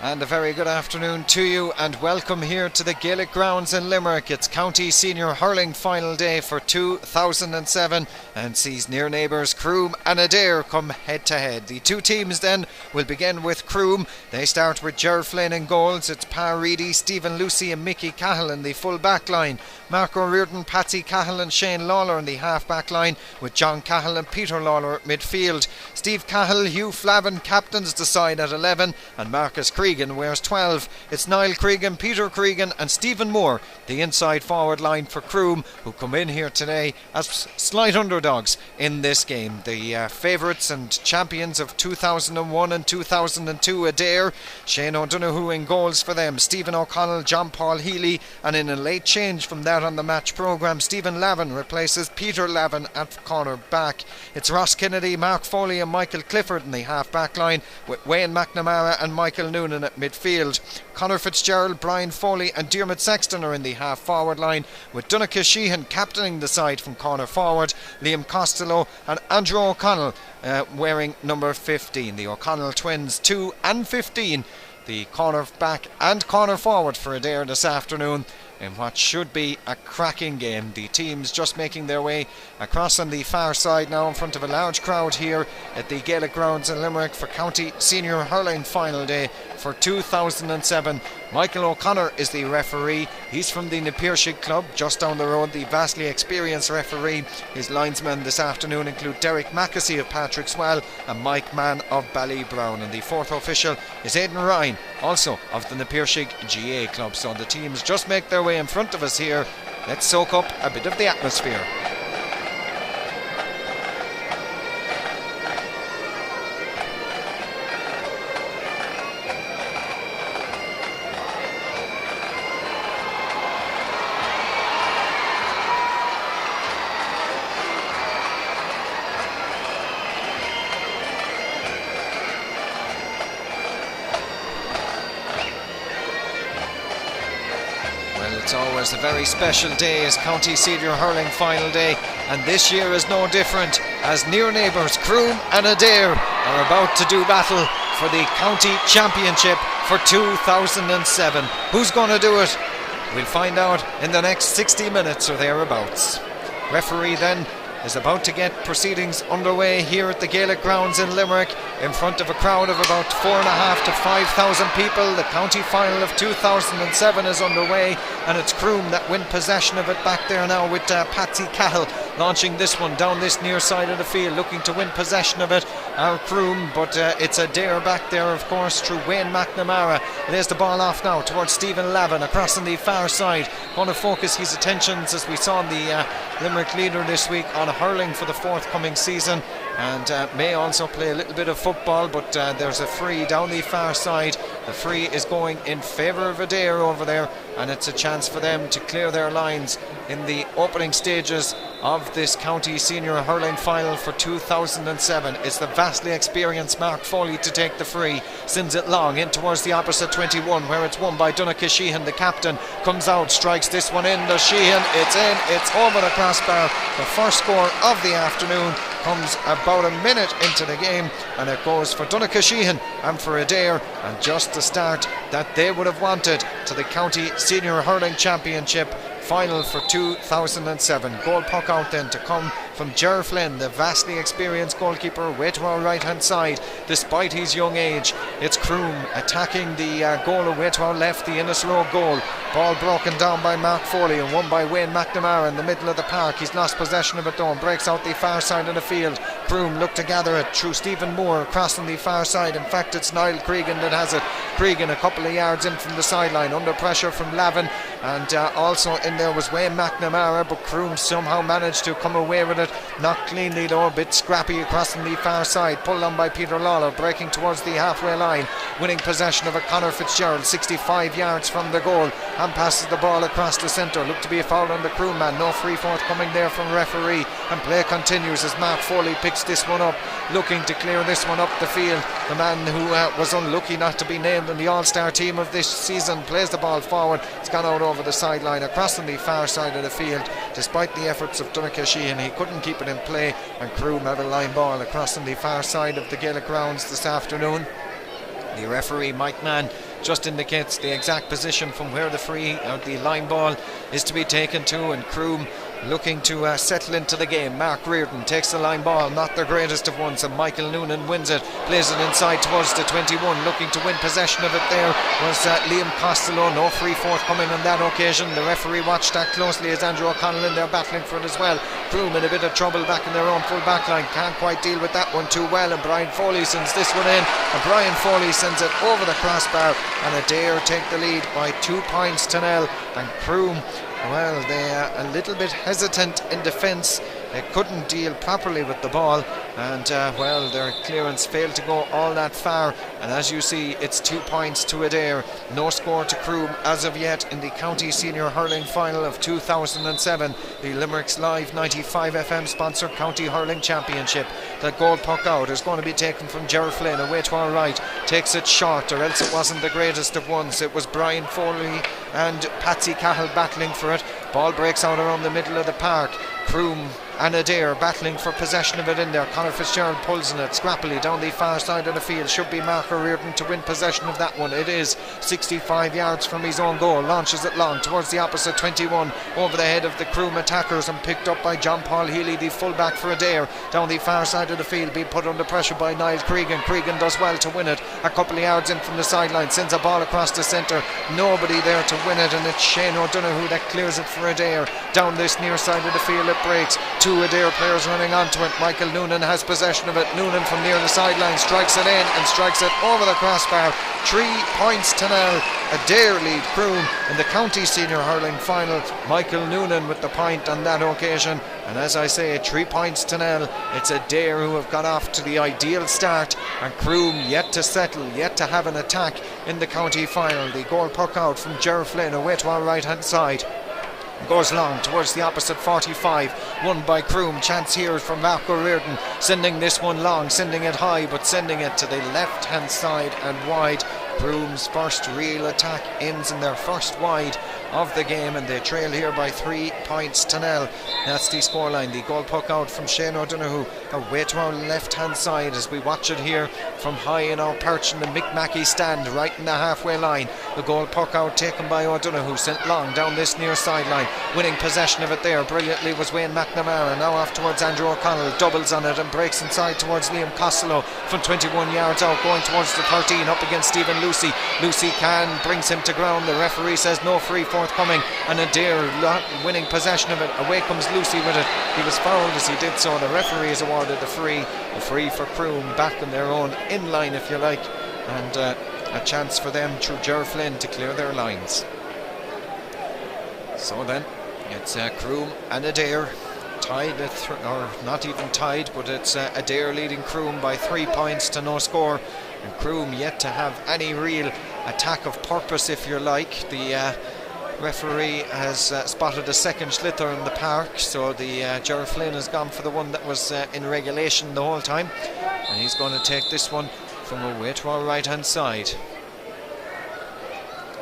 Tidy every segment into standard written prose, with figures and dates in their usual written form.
And a very good afternoon to you, and welcome here to the Gaelic Grounds in Limerick. It's County Senior Hurling Final day for 2007 and sees near neighbours Croom and Adare come head to head. The two teams then will begin with Croom. They start with Flynn in goals. It's Pa Reedy, Stephen Lucy and Miki Cahill in the full back line. Marco Riordan, Patsy Cahill and Shane Lawler in the half back line, with John Cahill and Peter Lawler at midfield. Steve Cahill, Hugh Flavin captains the side at 11, and Marcus Cregan wears 12. It's Niall Cregan, Peter Cregan and Stephen Moore, the inside forward line for Croom, who come in here today as slight underdogs in this game. The favourites and champions of 2001 and 2002 Adare. Shane O'Donoghue in goals for them, Stephen O'Connell, John Paul Healy, and in a late change from that on the match programme, Stephen Lavin replaces Peter Lavin at corner back. It's Ross Kennedy, Mark Foley and Michael Clifford in the half back line, with Wayne Mcnamara and Michael Noonan at midfield. Conor Fitzgerald, Brian Foley and Diarmuid Sexton are in the half forward line, with Donna Sheehan captaining the side from corner forward, Liam Costello and Andrew O'Connell wearing number 15. The O'Connell twins 2 and 15, the corner back and corner forward for Adare this afternoon in what should be a cracking game. The teams just making their way across on the far side now in front of a large crowd here at the Gaelic Grounds in Limerick for County Senior Hurling Final day for 2007. Michael O'Connor is the referee. He's from the Napeershig Club just down the road, the vastly experienced referee. His linesmen this afternoon include Derek Mackesy of Patrick's Well and Mike Mann of Ballybrown, and the fourth official is Aidan Ryan, also of the Napeershig GAA Club. So the teams just make their way in front of us here. Let's soak up a bit of the atmosphere. It's always a very special day as County Senior Hurling Final day, and this year is no different, as near neighbours Croom and Adare are about to do battle for the County Championship for 2007. Who's going to do it? We'll find out in the next 60 minutes or thereabouts. Referee then is about to get proceedings underway here at the Gaelic Grounds in Limerick in front of a crowd of about 4,500 to 5,000 people. The county final of 2007 is underway, and it's Croom that win possession of it back there now with Patsy Cahill launching this one down this near side of the field, looking to win possession of it. Our Croom, but it's Adare back there, of course, through Wayne Mcnamara. Lays the ball off now towards Stephen Lavin across on the far side. Going to focus his attentions, as we saw in the Limerick Leader this week, on hurling for the forthcoming season, and may also play a little bit of football, but there's a free down the far side. The free is going in favour of Adare over there, and it's a chance for them to clear their lines in the opening stages of this County Senior Hurling Final for 2007. It's the vastly experienced Mark Foley to take the free, sends it long in towards the opposite 21, where it's won by Donna Sheehan. The captain comes out, strikes this one in. The Sheehan, it's in, it's over the crossbar. The first score of the afternoon comes about a minute into the game, and it goes for Donna Sheehan and for Adare, and just the start that they would have wanted to the County Senior Hurling Championship final for 2007. Goal puck out then to come from Flynn, the vastly experienced goalkeeper, way to our right hand side despite his young age. It's Croom attacking the goal away to our left, the Innes Road goal. Ball broken down by Mark Foley and won by Wayne Mcnamara in the middle of the park. He's lost possession of it though and breaks out the far side of the field. Croom look to gather it through Stephen Moore across on the far side. In fact, it's Niall Cregan that has it. Cregan a couple of yards in from the sideline, under pressure from Lavin, and also in there was Wayne Mcnamara, but Croom somehow managed to come away with it. Not cleanly though, a bit scrappy across on the far side, pulled on by Peter Lawler, breaking towards the halfway line, winning possession of a Conor Fitzgerald 65 yards from the goal, and passes the ball across the centre. Looked to be a foul on the Croom man, no free forthcoming there from referee, and play continues as Mark Foley picks this one up, looking to clear this one up the field. The man who was unlucky not to be named in the All-Star team of this season plays the ball forward. It's gone out over the sideline across on the far side of the field. Despite the efforts of Donna Sheehan, he couldn't keep it in play, and Croom had a line ball across on the far side of the Gaelic Grounds this afternoon. The referee Mike Mann just indicates the exact position from where the free or the line ball is to be taken to, and Croom looking to settle into the game. Mark Reardon takes the line ball, not the greatest of ones, and Michael Noonan wins it, plays it inside towards the 21, looking to win possession of it. There was Liam Costello, no free forthcoming on that occasion. The referee watched that closely as Andrew O'Connell in there battling for it as well. Croom in a bit of trouble back in their own full back line, can't quite deal with that one too well, and Brian Foley sends this one in, and Brian Foley sends it over the crossbar, and Adare take the lead by 2 points to 0. And Croom, well, they are a little bit hesitant in defence. They couldn't deal properly with the ball, and well, their clearance failed to go all that far, and as you see, it's 2 points to Adare. No score to Croom as of yet in the County Senior Hurling Final of 2007, the Limerick's Live 95 FM sponsored County Hurling Championship. That goal puck out is going to be taken from Gerald Flynn, away to our right, takes it short, or else it wasn't the greatest of ones. It was Brian Foley and Patsy Cahill battling for it. Ball breaks out around the middle of the park. Croom and Adare battling for possession of it in there. Conor Fitzgerald pulls in it scrappily down the far side of the field. Should be Mark Riordan to win possession of that one. It is 65 yards from his own goal. Launches it long towards the opposite 21, over the head of the Croom attackers, and picked up by John Paul Healy, the fullback for Adare, down the far side of the field, being put under pressure by Niall Cregan. Cregan does well to win it, a couple of yards in from the sideline, sends a ball across the centre, nobody there to win it, and it's Shane O'Donoghue that clears it for Adare. Down this near side of the field it breaks, 2 Adare players running onto it. Michael Noonan has possession of it. Noonan from near the sideline strikes it in, and strikes it over the crossbar. 3 points to 0. Adare lead Croom in the County Senior Hurling Final. Michael Noonan with the point on that occasion, and as I say, 3 points to 0. It's Adare who have got off to the ideal start, and Croom yet to settle, yet to have an attack in the county final. The goal puck out from Gerald Flynn, away to our right hand side, goes long towards the opposite 45, won by Croom. Chance here from Marco Reardon, sending this one long, sending it high, but sending it to the left hand side and wide. Croom's first real attack ends in their first wide of the game, and they trail here by 3 points to 0. That's the scoreline. The goal puck out from Shane O'Donoghue, away to our left hand side as we watch it here from high in our perch in the Mcnamara stand, right in the halfway line. The goal puck out taken by O'Donoghue, sent long down this near sideline. Winning possession of it there brilliantly was Wayne Mcnamara. Now off towards Andrew O'Connell, doubles on it and breaks inside towards Liam Costello from 21 yards out, going towards the 13 up against Stephen Lucy. Lucy brings him to ground. The referee says no free forthcoming, and Adare winning possession of it. Away comes Lucy with it. He was fouled as he did so. The referee has awarded the free for Croom, back in their own in line if you like, and a chance for them through Gerald Flynn to clear their lines. So then it's Croom and Adare tied, or not even tied, but it's Adare leading Croom by 3 points to no score, and Croom yet to have any real attack of purpose if you like. The referee has spotted a second slither in the park, so the Gerald Flynn has gone for the one that was in regulation the whole time, and he's going to take this one from away to our right hand side.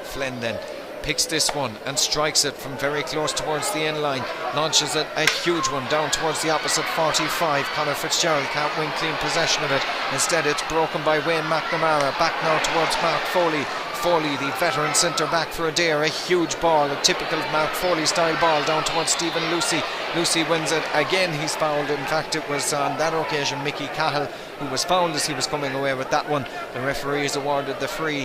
Flynn then picks this one and strikes it from very close towards the end line, launches it, a huge one down towards the opposite 45. Conor Fitzgerald can't win clean possession of it. Instead it's broken by Wayne Mcnamara, back now towards Mark Foley. Foley, the veteran centre back for Adare, a huge ball, a typical Mark Foley style ball down towards Stephen Lucy. Lucy wins it again. He's fouled. In fact, it was on that occasion Miki Cahill who was fouled as he was coming away with that one. The referee has awarded the free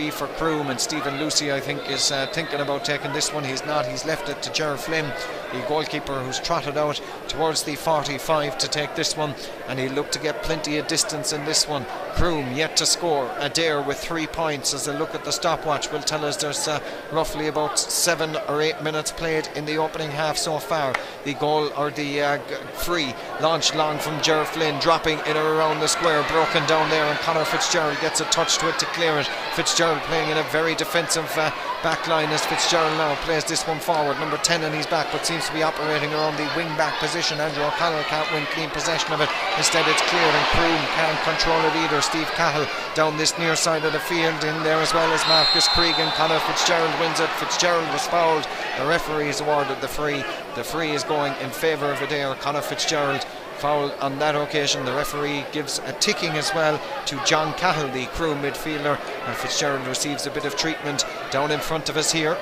for Croom, and Stephen Lucy I think is thinking about taking this one. He's not, he's left it to Gerald Flynn, the goalkeeper, who's trotted out towards the 45 to take this one, and he'll look to get plenty of distance in this one. Croom yet to score. Adare with 3 points. As a look at the stopwatch will tell us there's roughly about 7 or 8 minutes played in the opening half so far. The goal, or the free, launched long from Gerald Flynn, dropping in or around the square, broken down there, and Conor Fitzgerald gets a touch to it to clear it. Fitzgerald playing in a very defensive back line as Fitzgerald now plays this one forward. Number 10 in his back, but seems to be operating around the wing back position. Andrew O'Connell can't win clean possession of it. Instead it's cleared, and Croom can't control it either. Steve Cahill down this near side of the field, in there as well as Marcus Cregan. Conor Fitzgerald wins it. Fitzgerald was fouled. The referee has awarded the free. The free is going in favour of Adare. Conor Fitzgerald foul on that occasion. The referee gives a ticking as well to John Cahill, the Croom midfielder, and Fitzgerald receives a bit of treatment down in front of us here.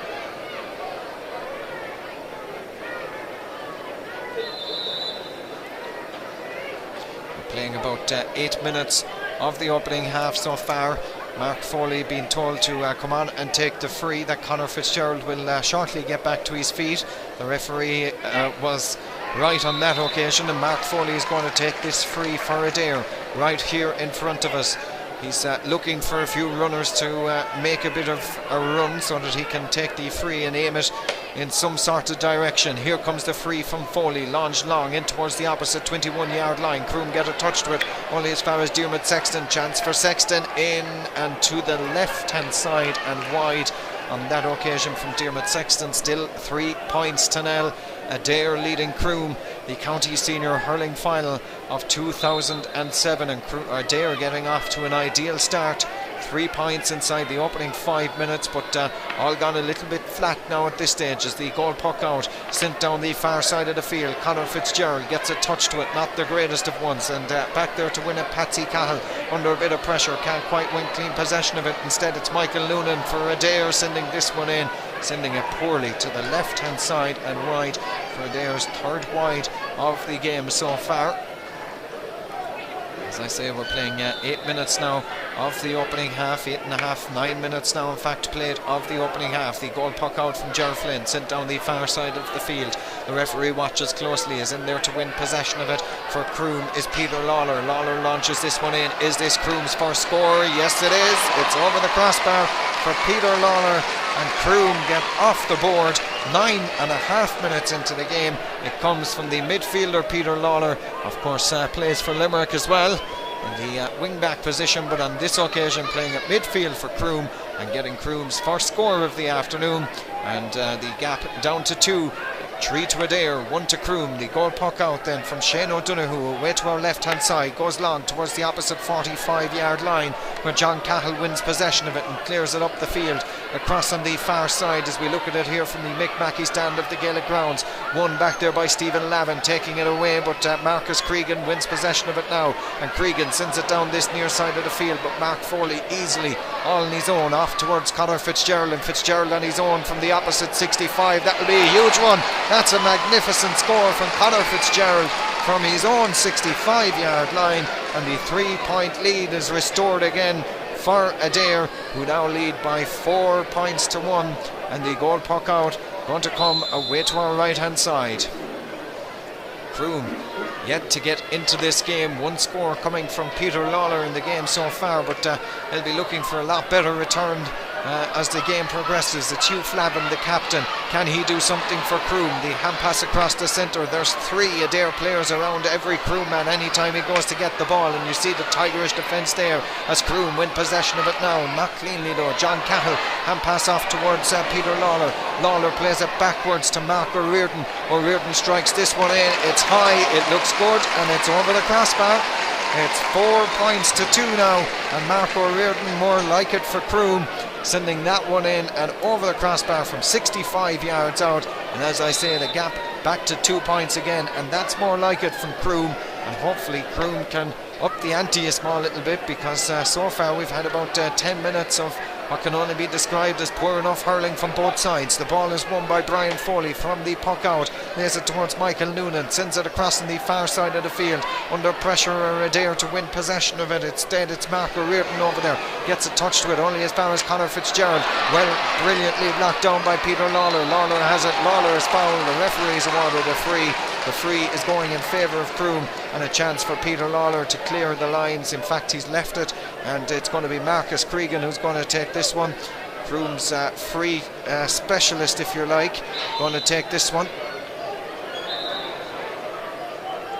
We're playing about 8 minutes of the opening half so far. Mark Foley being told to come on and take the free, that Conor Fitzgerald will shortly get back to his feet. The referee was right on that occasion, and Mark Foley is going to take this free for Adare right here in front of us. He's looking for a few runners to make a bit of a run so that he can take the free and aim it in some sort of direction. Here comes the free from Foley, launched long in towards the opposite 21-yard line. Croom get a touch to it, only as far as Diarmuid Sexton. Chance for Sexton, in and to the left-hand side and wide on that occasion from Diarmuid Sexton. Still 3 points to nil. Adare leading Croom, the county senior hurling final of 2007, and Adare getting off to an ideal start. 3 points inside the opening 5 minutes, but all gone a little bit flat now at this stage as the goal puck out sent down the far side of the field. Conor Fitzgerald gets a touch to it, not the greatest of ones, and back there to win it, Patsy Cahill under a bit of pressure, can't quite win clean possession of it. Instead it's Michael Noonan for Adare sending this one in, sending it poorly to the left hand side and wide for Adare's third wide of the game so far. As I say, we're playing 8 minutes now of the opening half, 8.5, 9 minutes now in fact played of the opening half. The goal puck out from Ger Flynn, sent down the far side of the field. The referee watches closely, is in there to win possession of it for Croom is Peter Lawler. Lawler launches this one in. Is this Croom's first score? Yes it is. It's over the crossbar for Peter Lawler, and Croom get off the board 9.5 minutes into the game. It comes from the midfielder Peter Lawler, of course plays for Limerick as well in the wing back position, but on this occasion playing at midfield for Croom and getting Croom's first score of the afternoon, and the gap down to 2. 3 to Adare, 1 to Croom. The goal puck out then from Shane O'Donoghue away to our left hand side, goes long towards the opposite 45-yard line where John Cahill wins possession of it and clears it up the field across on the far side as we look at it here from the Mcnamara stand of the Gaelic Grounds. One back there by Stephen Lavin taking it away, but Marcus Cregan wins possession of it now, and Cregan sends it down this near side of the field, but Mark Foley easily all on his own off towards Conor Fitzgerald, and Fitzgerald on his own from the opposite 65. That will be a huge one. That's a magnificent score from Conor Fitzgerald from his own 65-yard line, and the 3-point lead is restored again for Adare, who now lead by 4 points to 1, and the goal puck out going to come away to our right hand side. Croom yet to get into this game. One score coming from Peter Lawler in the game so far, but they'll be looking for a lot better return as the game progresses. It's Hugh Flavin, the captain. Can he do something for Croom? The hand pass across the centre. There's 3 Adare players around every Croom man anytime he goes to get the ball, and you see the tigerish defence there as Croom win possession of it now. Not cleanly though. John Cahill, hand pass off towards Peter Lawler. Lawler plays it backwards to Mark O'Riordan. O'Riordan strikes this one in. It's high, it looks good, and it's over the crossbar. It's 4 points to 2 now, and Mark O'Riordan more like it for Croom, sending that one in and over the crossbar from 65 yards out. And as I say, the gap back to 2 points again, and that's more like it from Croom, and hopefully Croom can up the ante a small little bit, because so far we've had about 10 minutes of what can only be described as poor enough hurling from both sides. The ball is won by Brian Foley from the puck out, lays it towards Michael Noonan, sends it across on the far side of the field. Under pressure are Adare to win possession of it. Instead it's Mark O'Riordan over there, gets a touch to it only as far as Conor Fitzgerald. Well, brilliantly blocked down by Peter Lawler. Lawler has it, Lawler is fouled, the referee's awarded a free. The free is going in favour of Croom, and a chance for Peter Lawler to clear the lines. In fact, he's left it, and it's going to be Marcus Cregan who's going to take this one. Croom's free specialist, if you like, going to take this one.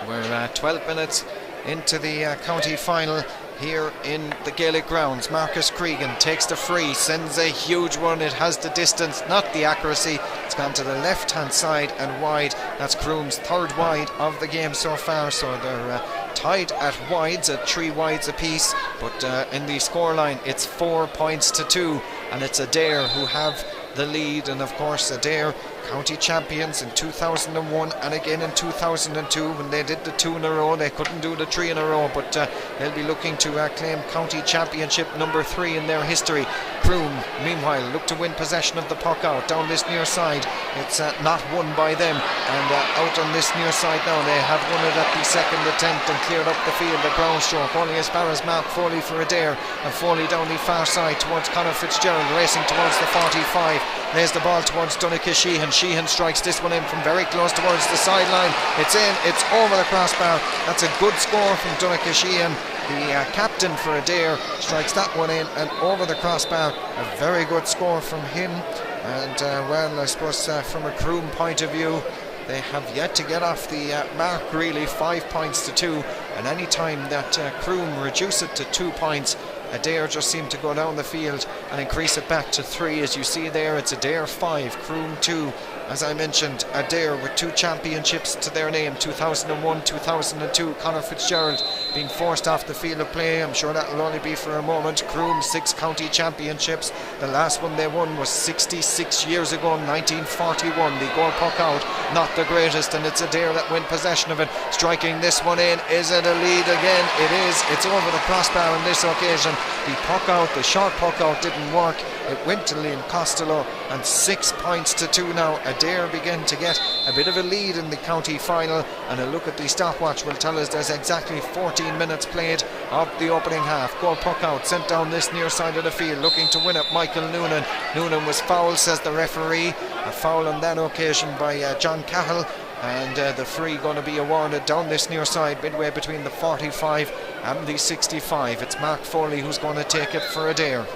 We're 12 minutes into the county final here in the Gaelic Grounds. Marcus Cregan takes the free, sends a huge one. It has the distance, not the accuracy. It's gone to the left hand side and wide. That's Croom's third wide of the game so far, so they're tied at wides, at 3 wides apiece, but in the scoreline it's 4 points to 2, and it's Adare who have the lead. And of course Adare county champions in 2001 and again in 2002 when they did the 2 in a row. They couldn't do the 3 in a row, but they'll be looking to claim county championship number 3 in their history. Croom, meanwhile, look to win possession of the puck out down this near side. It's not won by them, and out on this near side now. They have won it at the second attempt and cleared up the field. The ground stroke only as far as Mark Foley for Adare, and Foley down the far side towards Conor Fitzgerald, racing towards the 45. Lays the ball towards Sheehan. Sheehan strikes this one in from very close towards the sideline. It's in, it's over the crossbar. That's a good score from Sheehan. The captain for Adare strikes that one in and over the crossbar. A very good score from him. And well, I suppose from a Croom point of view, they have yet to get off the mark really. 5 points to 2, and any time that Croom reduce it to 2 points, Adare just seem to go down the field and increase it back to 3. As you see there, it's Adare 5, Croom 2. As I mentioned, Adare with 2 championships to their name, 2001, 2002. Conor Fitzgerald being forced off the field of play. I'm sure that will only be for a moment. Croom 6 county championships. The last one they won was 66 years ago, 1941. The goal puck out, not the greatest, and it's Adare that win possession of it. Striking this one in. Is it a lead again? It is. It's over the crossbar on this occasion. The puck out, the short puck out didn't work. It went to Liam Costello, and 6 points to 2 now. Adare begin to get a bit of a lead in the county final, and a look at the stopwatch will tell us there's exactly 14 minutes played of the opening half. Goal puck out, sent down this near side of the field, looking to win it, Michael Noonan. Noonan was fouled, says the referee. A foul on that occasion by John Cahill, and the free going to be awarded down this near side, midway between the 45 and the 65. It's Mark Foley who's going to take it for Adare.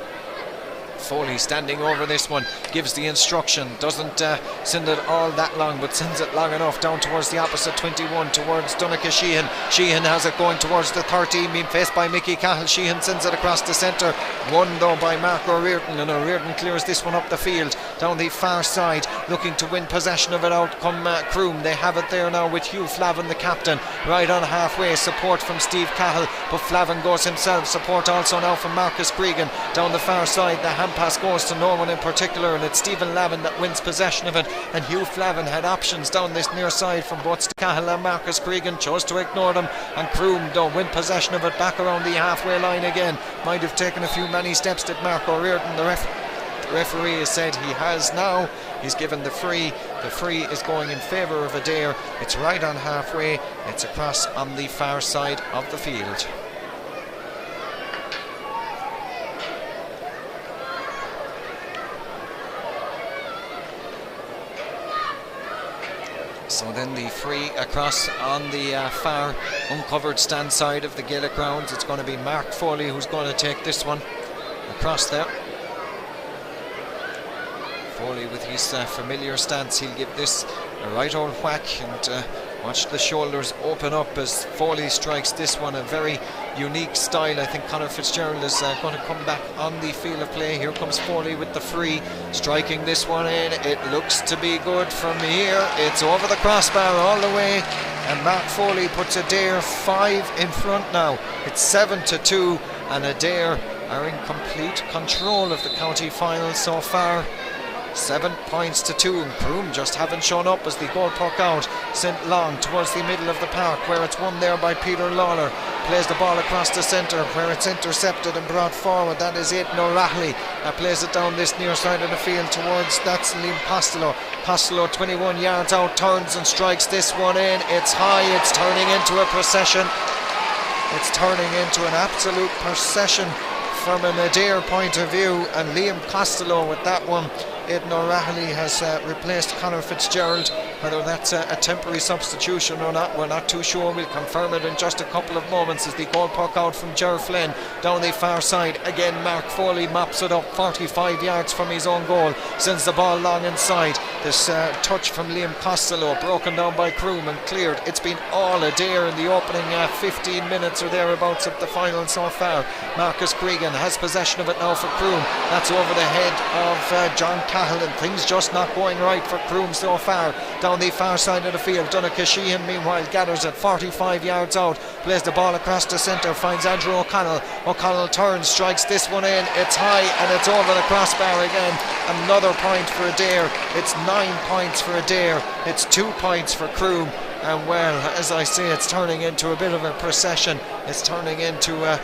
Foley standing over this one, gives the instruction, doesn't send it all that long, but sends it long enough down towards the opposite 21, towards Sheehan. Sheehan has it going towards the 13, being faced by Mickey Cahill. Sheehan sends it across the centre, won though by Mark Riordan, and Riordan clears this one up the field, down the far side, looking to win possession of it. Out come Croom. They have it there now with Hugh Flavin, the captain, right on halfway. Support from Steve Cahill, but Flavin goes himself. Support also now from Marcus Cregan down the far side. The hand pass goes to no one in particular, and it's Stephen Lavin that wins possession of it, and Hugh Flavin had options down this near side from both Cahill and Marcus Cregan, chose to ignore them, and Croom don't win possession of it back around the halfway line again. Might have taken a few many steps, did Mark Riordan. The referee has said he has now. He's given the free. The free is going in favour of Adare. It's right on halfway. It's across on the far side of the field. So then the free across on the far uncovered stand side of the Gaelic Grounds. It's going to be Mark Foley who's going to take this one across there. Foley with his familiar stance, he'll give this a right old whack, and watch the shoulders open up as Foley strikes this one. A very unique style. I think Conor Fitzgerald is going to come back on the field of play. Here comes Foley with the free, striking this one in. It looks to be good from here. It's over the crossbar all the way, and Mark Foley puts Adare 5 in front now. It's 7-2, and Adare are in complete control of the county final so far. 7 points to 2, and Croom just haven't shown up as the goal puck out, sent long towards the middle of the park, where it's won there by Peter Lawler. Plays the ball across the centre, where it's intercepted and brought forward. That is it, Rattling plays it down this near side of the field towards, that's Liam Costello. Costello 21 yards out, turns and strikes this one in. It's high, it's turning into a procession. It's turning into an absolute procession from an Adare point of view, and Liam Costello with that one. Aidan O'Reilly has replaced Conor Fitzgerald. Whether that's a temporary substitution or not, we're not too sure. We'll confirm it in just a couple of moments as the goal puck out from Ger Flynn down the far side. Again, Mark Foley mops it up 45 yards from his own goal, sends the ball long inside. This touch from Liam Costello, broken down by Croom and cleared. It's been all Adare in the opening 15 minutes or thereabouts of the final so far. Marcus Cregan has possession of it now for Croom. That's over the head of John Cahill, and things just not going right for Croom so far. Down the far side of the field, Donna Sheehan meanwhile gathers at 45 yards out, plays the ball across the centre, finds Andrew O'Connell. O'Connell turns, strikes this one in, it's high and it's over the crossbar again. Another point for Adare. It's 9 points for Adare, it's 2 points for Croom. And well, as I say, it's turning into a bit of a procession. It's turning into a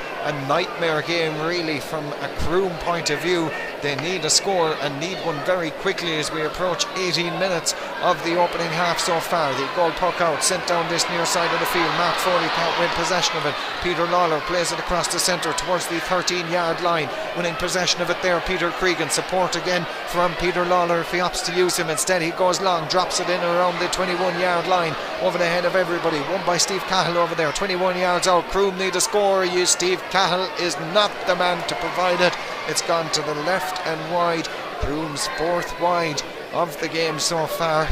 nightmare game really from a Croom point of view. They need a score and need one very quickly as we approach 18 minutes of the opening half so far. The goal puck out, sent down this near side of the field. Mark Foley can't win possession of it. Peter Lawler plays it across the centre towards the 13-yard line. Winning possession of it there, Peter Cregan. Support again from Peter Lawler if he opts to use him. Instead he goes long, drops it in around the 21-yard line, over the head of everybody. Won by Steve Cahill over there, 21 yards out. Croom need a score. Steve Cahill is not the man to provide it. It's gone to the left and wide. Croom's fourth wide of the game so far.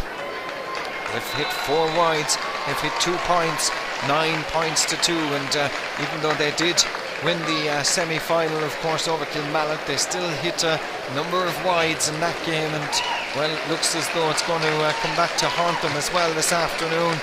They've hit 4 wides, they've hit 2 points, 9 points to 2, and even though they did win the semi-final of course over Kilmallock, they still hit a number of wides in that game, and well, it looks as though it's going to come back to haunt them as well this afternoon,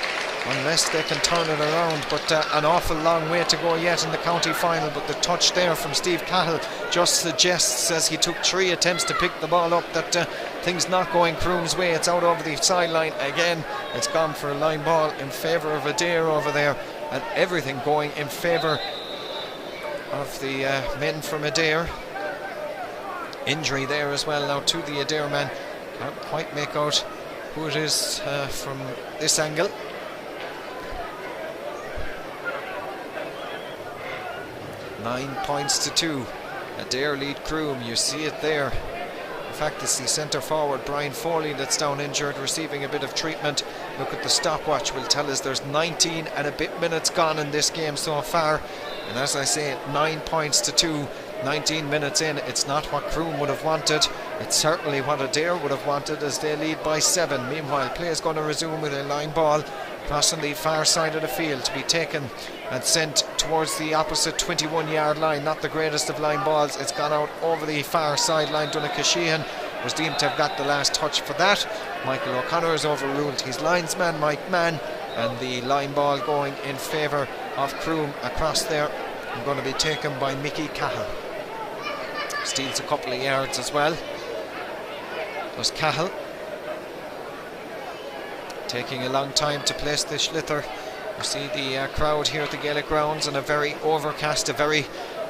unless they can turn it around. But an awful long way to go yet in the county final. But the touch there from Steve Cahill just suggests, as he took 3 attempts to pick the ball up, that things not going Croom's way. It's out over the sideline again. It's gone for a line ball in favour of Adare over there, and everything going in favour of the men from Adare. Injury there as well now to the Adare man. Can't quite make out who it is from this angle. Nine points to 2. Adare lead Croom. You see it there. In fact, it's the centre forward Brian Foley that's down injured, receiving a bit of treatment. Look at the stopwatch, will tell us there's 19 and a bit minutes gone in this game so far. And as I say, 9 points to 2. 19 minutes in. It's not what Croom would have wanted. It's certainly what Adare would have wanted, as they lead by 7. Meanwhile, play is going to resume with a line ball crossing the far side of the field to be taken and sent towards the opposite 21-yard line. Not the greatest of line balls. It's gone out over the far sideline. Donna Sheehan was deemed to have got the last touch for that. Michael O'Connor has overruled his linesman, Mike Mann, and the line ball going in favour of Croom across there, and going to be taken by Miki Cahill. Steals a couple of yards as well. There's Cahill, taking a long time to place the Schlither. You see the crowd here at the Gaelic Grounds on a very overcast, a very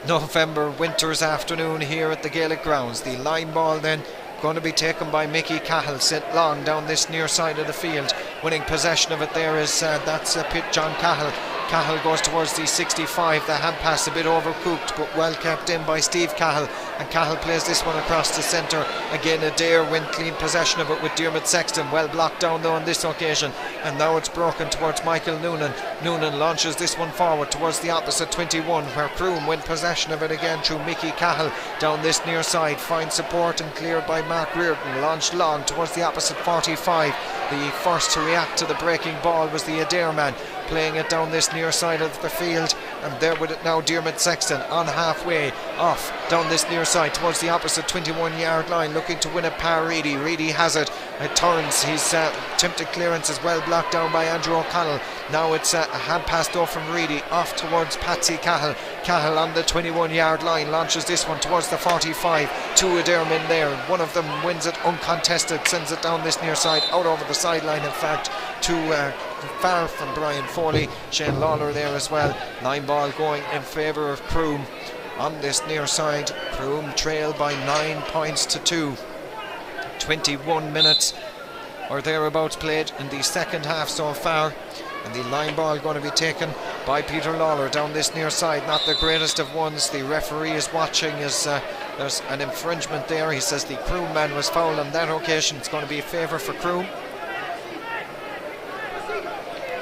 November winter's afternoon here at the Gaelic Grounds. The line ball then going to be taken by Miki Cahill, sent long down this near side of the field. Winning possession of it there is that's Pit John Cahill. Cahill goes towards the 65. The hand pass a bit overcooked, but well kept in by Steve Cahill, and Cahill plays this one across the centre. Again Adare win clean possession of it with Diarmuid Sexton, well blocked down though on this occasion, and now it's broken towards Michael Noonan. Noonan launches this one forward towards the opposite 21, where Croom win possession of it again through Miki Cahill down this near side, finds support and cleared by Mark Riordan, launched long towards the opposite 45. The first to react to the breaking ball was the Adare man, playing it down this near side of the field, and there with it now Diarmuid Sexton on halfway off down this near side towards the opposite 21-yard line, looking to win it par Reedy. Reedy has it, it turns, his attempted clearance is well blocked down by Andrew O'Connell. Now it's a hand pass though from Reedy off towards Patsy Cahill. Cahill on the 21-yard line launches this one towards the 45. 2 Adare men there, one of them wins it uncontested, sends it down this near side, out over the sideline in fact, to far from Brian Foley. Shane Lawler there as well. Line ball going in favour of Croom on this near side. Croom trail by 9 points to 2. 21 minutes or thereabouts played in the second half so far, and the line ball going to be taken by Peter Lawler down this near side. Not the greatest of ones. The referee is watching as there's an infringement there. He says the Croom man was fouled on that occasion. It's going to be a favour for Croom.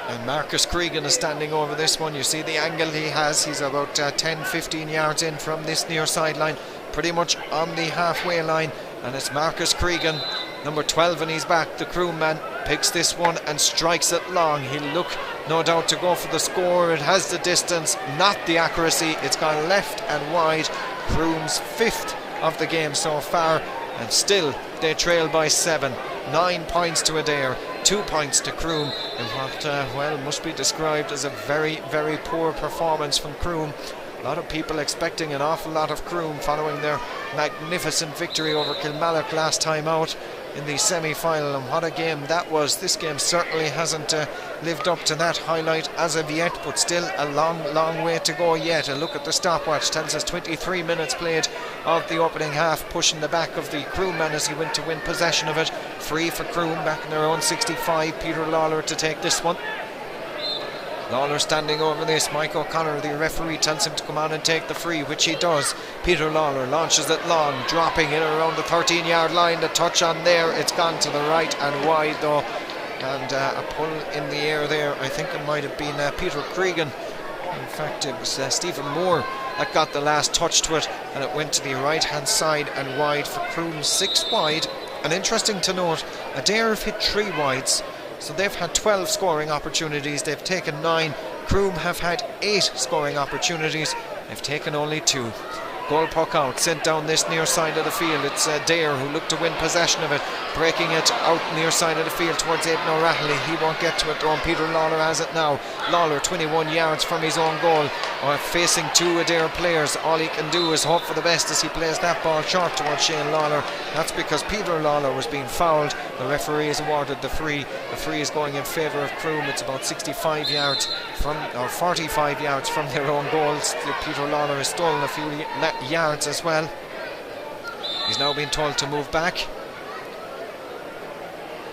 And Marcus Cregan is standing over this one. You see the angle he has. He's about 10-15 yards in from this near sideline, pretty much on the halfway line, and it's Marcus Cregan, number 12 in his back. The Croom man picks this one and strikes it long. He'll look no doubt to go for the score. It has the distance, not the accuracy. It's gone left and wide. Croom's 5th of the game so far, and still they trail by 7. 9 points to Adare, 2 points to Croom in what, well, must be described as a very, very poor performance from Croom. A lot of people expecting an awful lot of Croom following their magnificent victory over Kilmallock last time out in the semi-final, and what a game that was. This game certainly hasn't lived up to that highlight as of yet, but still a long way to go yet. A look at the stopwatch tells us 23 minutes played of the opening half, pushing the back of the Croom man as he went to win possession of it. Free for Croom back in their own 65. Peter Lawler to take this one. Lawler standing over this. Mike O'Connor, the referee, tells him to come on and take the free, which he does. Peter Lawler launches it long, dropping it around the 13-yard line. The touch on there, it's gone to the right and wide though, and a pull in the air there. I think it might have been Peter Cregan. In fact, it was Stephen Moore that got the last touch to it, and it went to the right hand side and wide for Croom. 6 wide. And interesting to note, Adare have hit 3 wides, so they've had 12 scoring opportunities, they've taken 9. Croom have had 8 scoring opportunities, they've taken only 2. Goal puck out, sent down this near side of the field. It's Dare who looked to win possession of it, breaking it out near side of the field towards Aidan O'Reilly. He won't get to it though, and Peter Lawler has it now. Lawler 21 yards from his own goal, facing 2 Adare players. All he can do is hope for the best as he plays that ball short towards Shane Lawler. That's because Peter Lawler was being fouled. The referee has awarded the free. The free is going in favour of Croom. It's about 65 yards from, or 45 yards from their own goals. Peter Lawler has stolen a few yards as well. He's now been told to move back,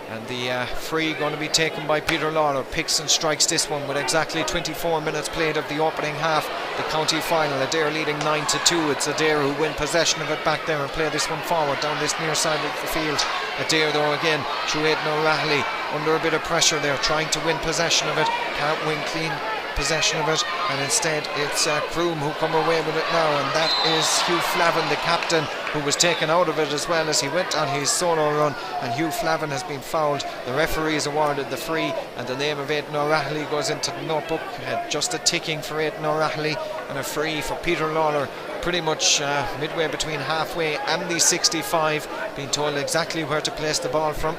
and the free going to be taken by Peter Lawler. Picks and strikes this one with exactly 24 minutes played of the opening half, the county final. Adare leading 9-2. It's Adare who win possession of it back there and play this one forward down this near side of the field. Adare though again through Aidan O'Reilly, under a bit of pressure there, trying to win possession of it. Can't win clean possession of it, and instead it's Croom who come away with it now, and that is Hugh Flavin, the captain, who was taken out of it as well as he went on his solo run, and Hugh Flavin has been fouled. The referee is awarded the free, and the name of Aidan O'Reilly goes into the notebook. Just a ticking for Aidan O'Reilly, and a free for Peter Lawler, pretty much midway between halfway and the 65, being told exactly where to place the ball from,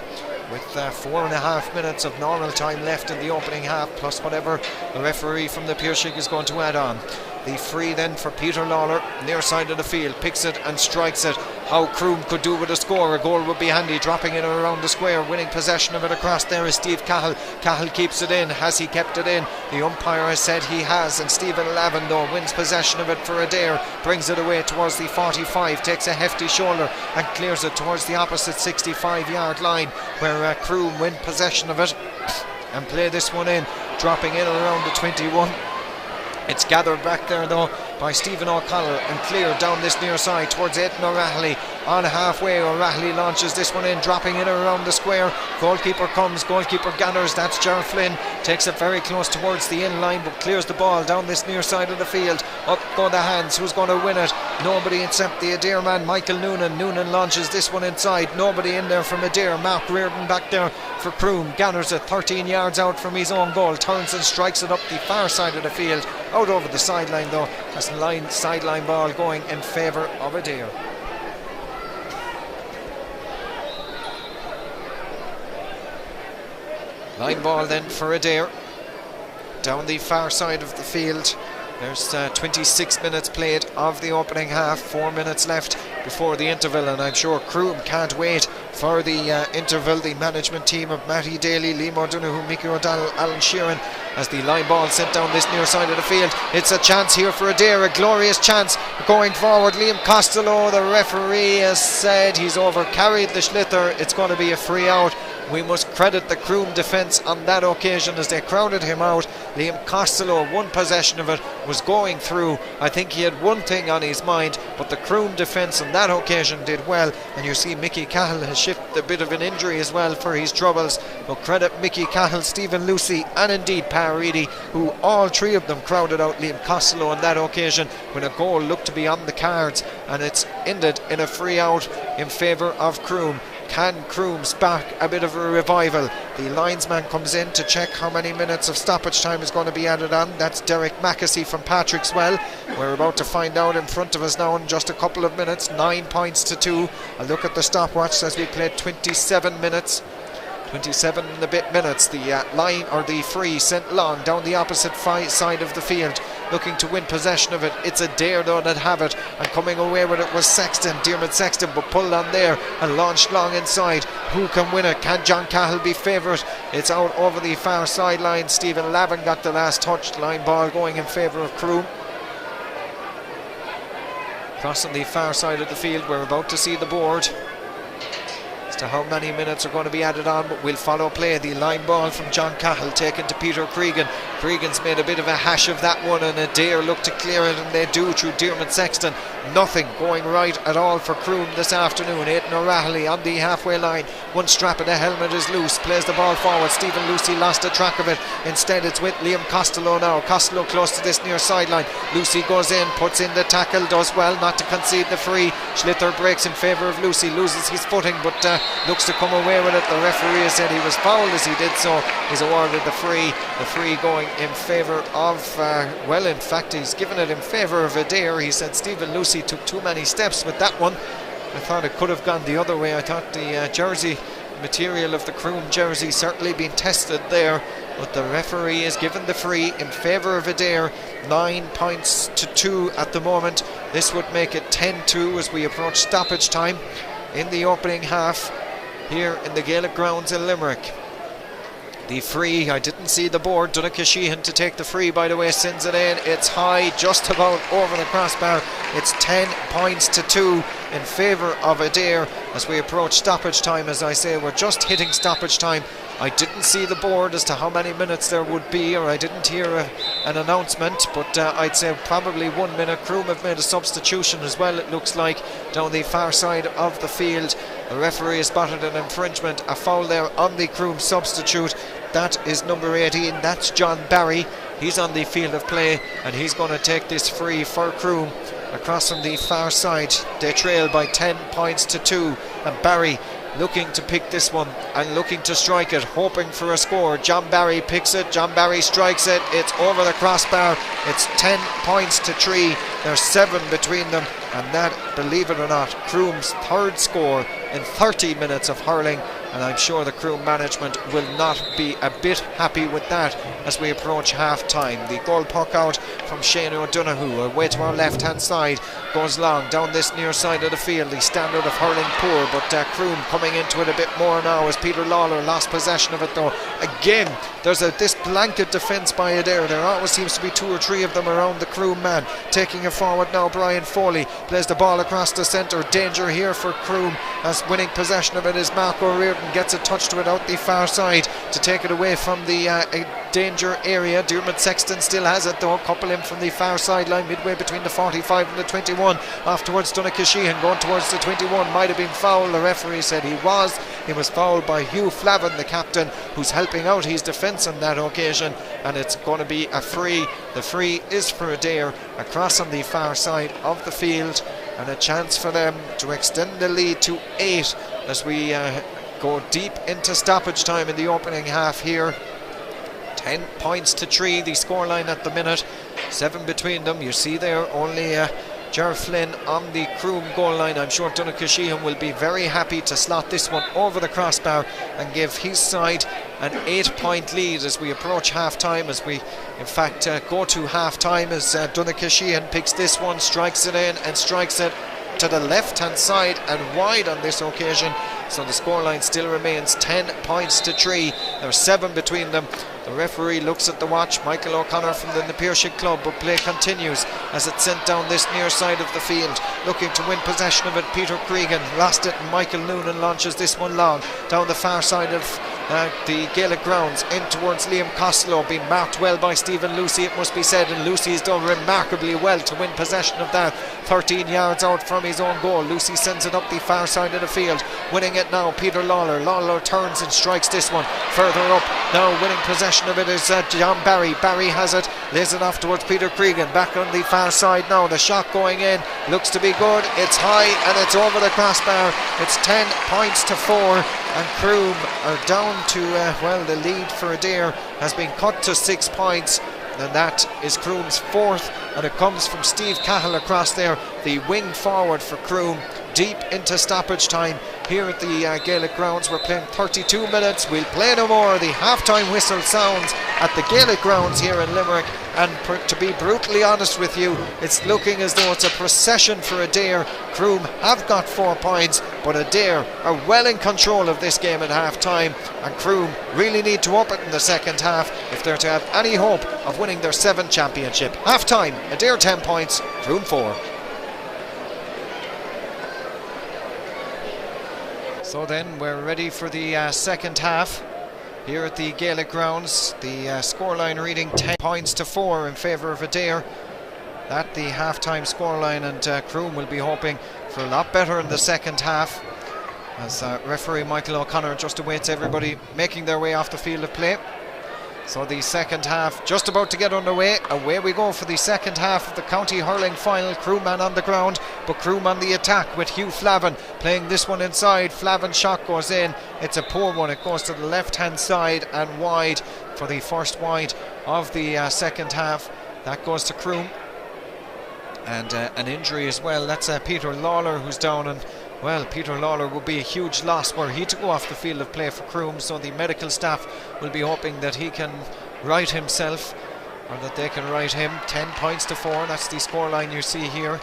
with 4.5 minutes of normal time left in the opening half, plus whatever the referee from the Piershig is going to add on. The free then for Peter Lawler, near side of the field, picks it and strikes it. How Croom could do with a score. A goal would be handy, dropping it around the square. Winning possession of it across there is Steve Cahill. Cahill keeps it in. Has he kept it in? The umpire has said he has, and Stephen Lavendor wins possession of it for Adare, brings it away towards the 45, takes a hefty shoulder and clears it towards the opposite 65-yard line, where Croom win possession of it and play this one in, dropping in around the 21. It's gathered back there though by Stephen O'Connell and cleared down this near side towards Aidan O'Reilly. On halfway, O'Reilly launches this one in, dropping it around the square. Goalkeeper comes, goalkeeper gathers. That's Ger Flynn, takes it very close towards the in line, but clears the ball down this near side of the field. Up go the hands. Who's going to win it? Nobody except the Adare man, Michael Noonan. Noonan launches this one inside. Nobody in there from Adare. Mark Riordan back there for Croom, gathers it 13 yards out from his own goal. turns and strikes it up the far side of the field, out over the sideline though. That's a sideline ball going in favour of Adare. Line ball then for Adare, down the far side of the field. There's 26 minutes played of the opening half, 4 minutes left before the interval, and I'm sure Croom can't wait for the interval. The management team of Matty Daly, Liam O'Donoghue, Miki O'Donnell, Alan Sheehan, as the line ball sent down this near side of the field. It's a chance here for Adare, a glorious chance going forward. Liam Costello, the referee, has said he's over-carried the Schlither. It's going to be a free out. We must credit the Croom defence on that occasion as they crowded him out. Liam Costello, one possession of it, was going through. I think he had one thing on his mind, but the Croom defence on that occasion did well. And you see Mickey Cahill has shifted a bit of an injury as well for his troubles. But credit Mickey Cahill, Stephen Lucy and indeed Paridi, who all three of them crowded out Liam Costello on that occasion when a goal looked to be on the cards, and it's ended in a free out in favour of Croom. can Croom spark a bit of a revival? The linesman comes in to check how many minutes of stoppage time is going to be added on. That's Derek Mackesy from Patrickswell. We're about to find out in front of us now in just a couple of minutes. 9 points to 2. A look at the stopwatch as we played 27 minutes. 27 and a bit minutes. The line or the free sent long down the opposite side of the field, looking to win possession of it. It's Adare though that have it, and coming away with it was Sexton, Diarmuid Sexton, but pulled on there and launched long inside. Who can win it? Can John Cahill be favourite? It's out over the far sideline. Stephen Lavin got the last touch. Line ball going in favour of Croom. Crossing the far side of the field, we're about to see the board as to how many minutes are going to be added on, but we'll follow play. The line ball from John Cahill taken to Peter Cregan. Cregan's made a bit of a hash of that one, and Adare look to clear it, and they do through Diarmuid Sexton. Nothing going right at all for Croom this afternoon. Aidan O'Reilly on the halfway line. One strap of the helmet is loose, plays the ball forward. Stephen Lucy lost the track of it. Instead it's with Liam Costello now. Costello close to this near sideline. Lucy goes in, puts in the tackle, does well not to concede the free. Schlitter breaks in favour of Lucy, loses his footing, but looks to come away with it. The referee has said he was fouled as he did so. He's awarded the free. The free going in favour of, well, in fact he's given it in favour of Adare. He said Stephen Lucy took too many steps with that one. I thought it could have gone the other way. I thought the jersey material of the Croom jersey certainly been tested there, but the referee is given the free in favour of Adare. 9 points to 2 at the moment. This would make it 10-2 as we approach stoppage time in the opening half here in the Gaelic Grounds in Limerick. The free, I didn't see the board. Donna Sheehan to take the free, by the way, sends it in. It's high, just about over the crossbar. It's 10 points to 2 in favour of Adare as we approach stoppage time. As I say, we're just hitting stoppage time. I didn't see the board as to how many minutes there would be, or I didn't hear an announcement, but I'd say probably 1 minute. Croom have made a substitution as well, it looks like, down the far side of the field. The referee has spotted an infringement, a foul there on the Croom substitute. That is number 18, that's John Barry. He's on the field of play, and he's going to take this free for Croom across from the far side. They trail by 10 points to 2, and Barry looking to pick this one and looking to strike it, hoping for a score. John Barry picks it, John Barry strikes it, it's over the crossbar. It's 10 points to 3. There's 7 between them, and that, believe it or not, Croom's third score in 30 minutes of hurling, and I'm sure the Croom management will not be a bit happy with that as we approach half time. The goal puck out from Shane O'Donoghue, away to our left hand side, goes long down this near side of the field. The standard of hurling poor, but Croom coming into it a bit more now as Peter Lawler lost possession of it though. Again, there's this blanket defence by Adare. There always seems to be 2 or 3 of them around the Croom man. Taking it forward now, Brian Foley plays the ball across the centre. Danger here for Croom as winning possession of it is Marco Reardon. Gets a touch to it out the far side to take it away from the danger area. Diarmuid Sexton still has it though. Couple in from the far sideline, midway between the 45 and the 21. Afterwards, Donna Sheehan going towards the 21. Might have been fouled. The referee said he was. He was fouled by Hugh Flavin, the captain, who's helping out his defence on that occasion, and it's going to be a free. The free is for Adare across on the far side of the field, and a chance for them to extend the lead to 8 as we go deep into stoppage time in the opening half here. 10 points to 3 the scoreline at the minute. 7 between them. You see there only Ger Flynn on the Croom goal line. I'm sure Donna Sheehan will be very happy to slot this one over the crossbar and give his side an 8-point lead as we approach half time, as we in fact go to half time, as Donna Sheehan picks this one, strikes it in and strikes it to the left hand side and wide on this occasion. So the scoreline still remains 10 points to 3. There are 7 between them. The referee looks at the watch, Michael O'Connor from the Napier Club, but play continues as it's sent down this near side of the field, looking to win possession of it. Peter Cregan lost it, and Michael Noonan launches this one long down the far side of the Gaelic Grounds in towards Liam Costello, being marked well by Stephen Lucy, it must be said, and Lucy's done remarkably well to win possession of that. 13 yards out from his own goal. Lucy sends it up the far side of the field, winning it now Peter Lawler. Lawler turns and strikes this one further up. Now winning possession of it is John Barry. Barry has it lays it off towards Peter Cregan, back on the far side now. The shot going in, looks to be good. It's high and it's over the crossbar. It's 10 points to 4, and Croom are down to well, the lead for Adare has been cut to 6 points, and that is Croom's 4th, and it comes from Steve Cahill across there, the wing forward for Croom, deep into stoppage time here at the Gaelic Grounds. We're playing 32 minutes. We'll play no more. The half-time whistle sounds at the Gaelic Grounds here in Limerick, and to be brutally honest with you, it's looking as though it's a procession for Adare. Croom have got 4 points, but Adare are well in control of this game at half-time, and Croom really need to up it in the second half if they're to have any hope of winning their 7th championship. Half-time, Adare 10 points, Croom 4. So then we're ready for the second half here at the Gaelic Grounds. The scoreline reading 10 points to 4 in favour of Adare. That the half-time scoreline, and Croom will be hoping for a lot better in the second half, as referee Michael O'Connor just awaits everybody making their way off the field of play. So the second half just about to get underway. Away we go for the second half of the County Hurling Final. Crewman on the ground, but Croom on the attack with Hugh Flavin playing this one inside. Flavin's shot goes in. It's a poor one. It goes to the left hand side and wide for the first wide of the second half. That goes to Croom, and an injury as well. That's Peter Lawler who's down, and well, Peter Lawler will be a huge loss were he to go off the field of play for Croom, so the medical staff will be hoping that he can right himself, or that they can right him. 10 points to 4, that's the scoreline you see here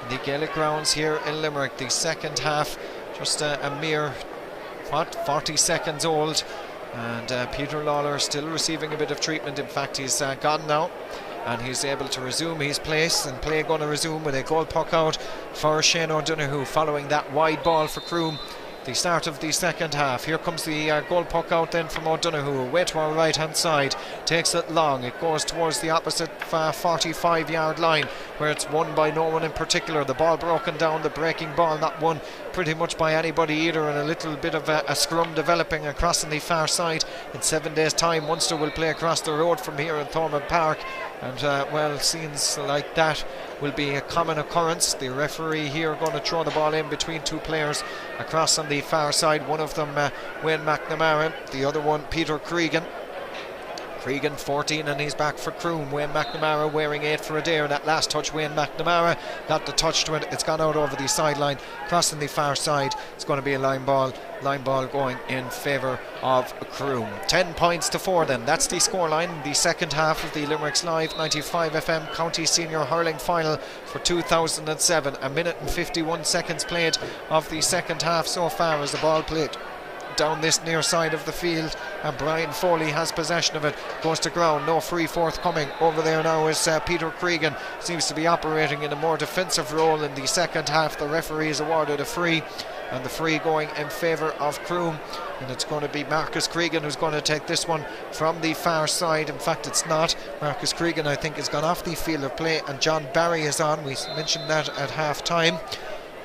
in the Gaelic Grounds here in Limerick. The second half just a mere 40 seconds old, and Peter Lawler still receiving a bit of treatment. In fact, he's gone now, and he's able to resume his place, and play going to resume with a goal puck out for Shane O'Donoghue following that wide ball for Croom. The start of the second half. Here comes the goal puck out then from O'Donoghue, away to our right hand side, takes it long, it goes towards the opposite 45 yard line, where it's won by no one in particular. The ball broken down, the breaking ball not won pretty much by anybody either, and a little bit of a scrum developing across on the far side. In 7 days time Munster will play across the road from here in Thomond Park, and well, scenes like that will be a common occurrence. The referee here going to throw the ball in between two players across on the far side, one of them Wayne Mcnamara, the other one Peter Cregan. Cregan 14, and he's back for Croom. Wayne Mcnamara wearing 8 for Adare. That last touch, Wayne Mcnamara got the touch to it. It's gone out over the sideline, crossing the far side. It's going to be a line ball going in favour of Croom. 10 points to 4 then. That's the scoreline in the second half of the Limerick's Live 95 FM County Senior Hurling Final for 2007. A minute and 51 seconds played of the second half so far, as the ball played down this near side of the field, and Brian Foley has possession of it, goes to ground, no free forthcoming. Over there now is Peter Cregan, seems to be operating in a more defensive role in the second half. The referee is awarded a free, and the free going in favour of Croom, and it's going to be Marcus Cregan who's going to take this one from the far side. In fact, it's not. Marcus Cregan, I think, has gone off the field of play, and John Barry is on. We mentioned that at half time,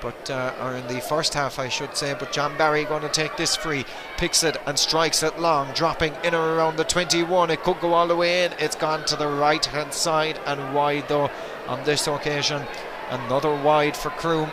but or in the first half I should say, but John Barry going to take this free, picks it and strikes it long, dropping in or around the 21. It could go all the way in. It's gone to the right hand side and wide though on this occasion. Another wide for Croom.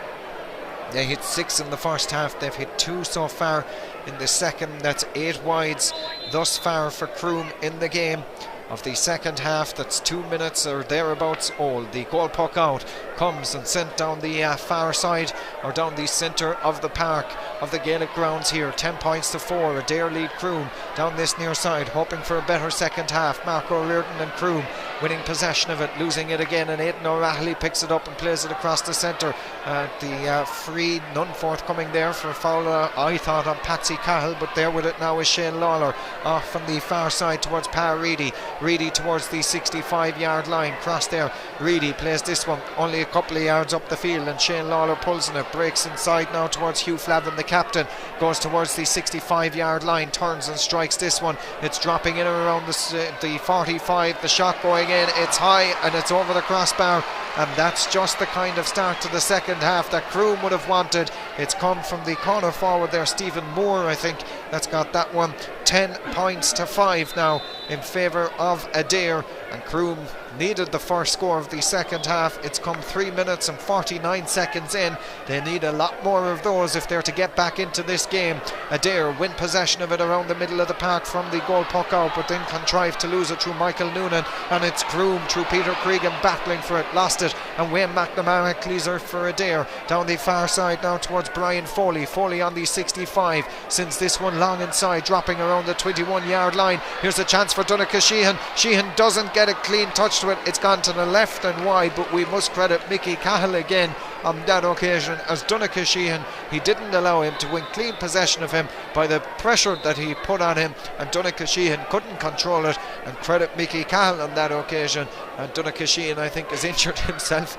They hit 6 in the first half, they've hit 2 so far in the second. That's 8 wides thus far for Croom in the game of the second half. That's 2 minutes or thereabouts old. The goal puck out comes and sent down the far side, or down the centre of the park of the Gaelic Grounds here. 10 points to 4. Adare lead Croom down this near side, hoping for a better second half. Marco Riordan and Croom winning possession of it, losing it again, and Aidan O'Reilly picks it up and plays it across the centre. The free, none forthcoming there for a foul, I thought, on Patsy Cahill, but there with it now is Shane Lawler off from the far side towards Pa Reedy. Reedy towards the 65 yard line, cross there. Reedy plays this one only a couple of yards up the field, and Shane Lawler pulls in it, breaks inside now towards Hugh Flavin, the captain, goes towards the 65 yard line, turns and strikes this one. It's dropping in around the 45, the shot going in, it's high and it's over the crossbar, and that's just the kind of start to the second half that Croom would have wanted. It's come from the corner forward there, Stephen Moore, I think, that's got that one. 10 points to 5 now in favour of Adare, and Croom needed the first score of the second half. It's come 3 minutes and 49 seconds in. They need a lot more of those if they're to get back into this game. Adare win possession of it around the middle of the park from the goal puck out, but then contrived to lose it through Michael Noonan, and it's Croom through Peter Cregan battling for it, lost it, and Wayne McNamara clears it for Adare down the far side now towards Brian Foley. Foley on the 65 sends this one long inside, dropping around the 21-yard line. Here's a chance for Donna Sheehan. Sheehan doesn't get a clean touch to it. It's gone to the left and wide, but we must credit Miki Cahill again on that occasion, as Donna Sheehan, he didn't allow him to win clean possession of him by the pressure that he put on him, and Donna Sheehan couldn't control it, and credit Miki Cahill on that occasion. And Donna Sheehan, I think, has injured himself.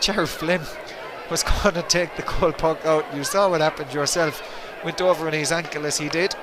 Ger Flynn was going to take the goal puck out. You saw what happened yourself, went over on his ankle as he did,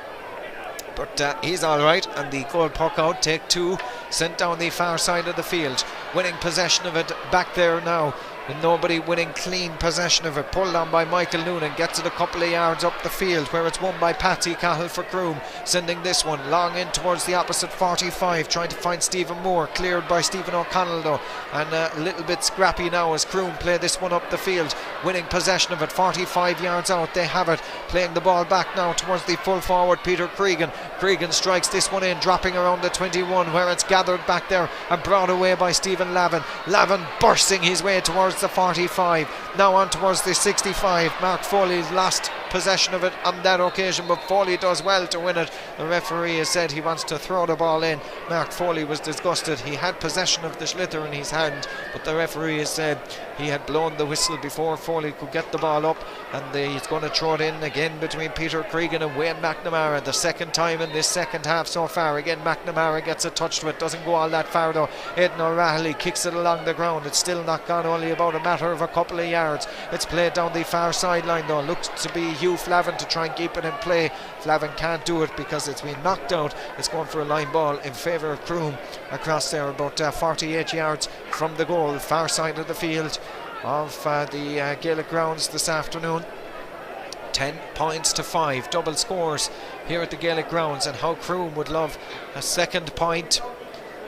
but he's alright, and the goal puck out, take two, sent down the far side of the field. Winning possession of it back there now, with nobody winning clean possession of it. Pulled on by Michael Noonan, gets it a couple of yards up the field, where it's won by Patsy Cahill for Croom, sending this one long in towards the opposite 45, trying to find Stephen Moore, cleared by Stephen O'Connell though, and a little bit scrappy now as Croom play this one up the field, winning possession of it 45 yards out. They have it, playing the ball back now towards the full forward Peter Cregan. Cregan strikes this one in, dropping around the 21, where it's gathered back there and brought away by Stephen Lavin. Lavin bursting his way towards the 45, now on towards the 65. Mark Foley lost possession of it on that occasion, but Foley does well to win it. The referee has said he wants to throw the ball in. Mark Foley was disgusted. He had possession of the sliotar in his hand, but the referee has said he had blown the whistle before Foley could get the ball up, and he's going to throw it in again between Peter Cregan and Wayne McNamara. The second time in this second half so far. Again, McNamara gets a touch to it, doesn't go all that far though. Aidan O'Reilly kicks it along the ground. It's still not gone, only about a matter of a couple of yards. It's played down the far sideline though. Looks to be Hugh Flavin to try and keep it in play. Flavin can't do it because it's been knocked out. It's going for a line ball in favour of Croom across there, about 48 yards from the goal, far side of the field of the Gaelic Grounds this afternoon. 10 points to 5, double scores here at the Gaelic Grounds, and how Croom would love a second point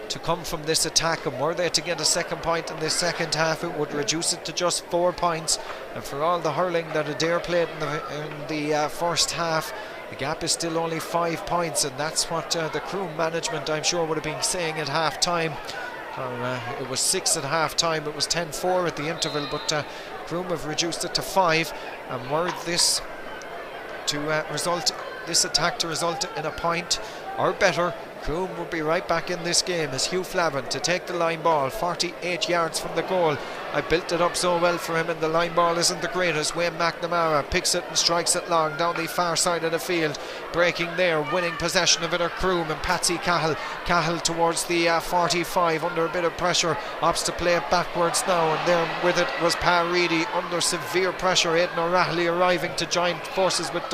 to come from this attack, and were they to get a second point in this second half, it would reduce it to just 4 points. And for all the hurling that Adare played in the first half, the gap is still only 5 points, and that's what the Croom management, I'm sure, would have been saying at half time. It was 6 at half time, it was 10-4 at the interval, but Croom have reduced it to 5, and were this to this attack to result in a point or better, Croom will be right back in this game as Hugh Flavin to take the line ball 48 yards from the goal. I built it up so well for him, and the line ball isn't the greatest. Wayne McNamara picks it and strikes it long down the far side of the field. Breaking there, winning possession of it are Croom and Patsy Cahill. Cahill towards the 45 under a bit of pressure, opts to play it backwards now, and there with it was Pa Reedy under severe pressure. Aidan O'Reilly arriving to join forces with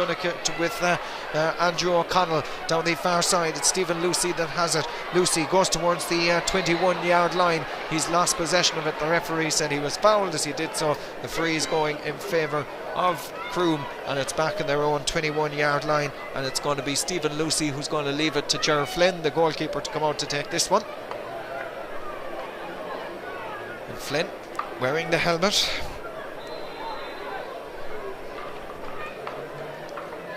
Andrew O'Connell down the far side. It's Stephen Lucy that has it. Lucy goes towards the 21-yard line. He's lost possession of it. The referee said he was fouled as he did so. The free is going in favour of Croom, and it's back in their own 21-yard line, and it's going to be Stephen Lucy who's going to leave it to Ger Flynn, the goalkeeper, to come out to take this one. And Flynn wearing the helmet,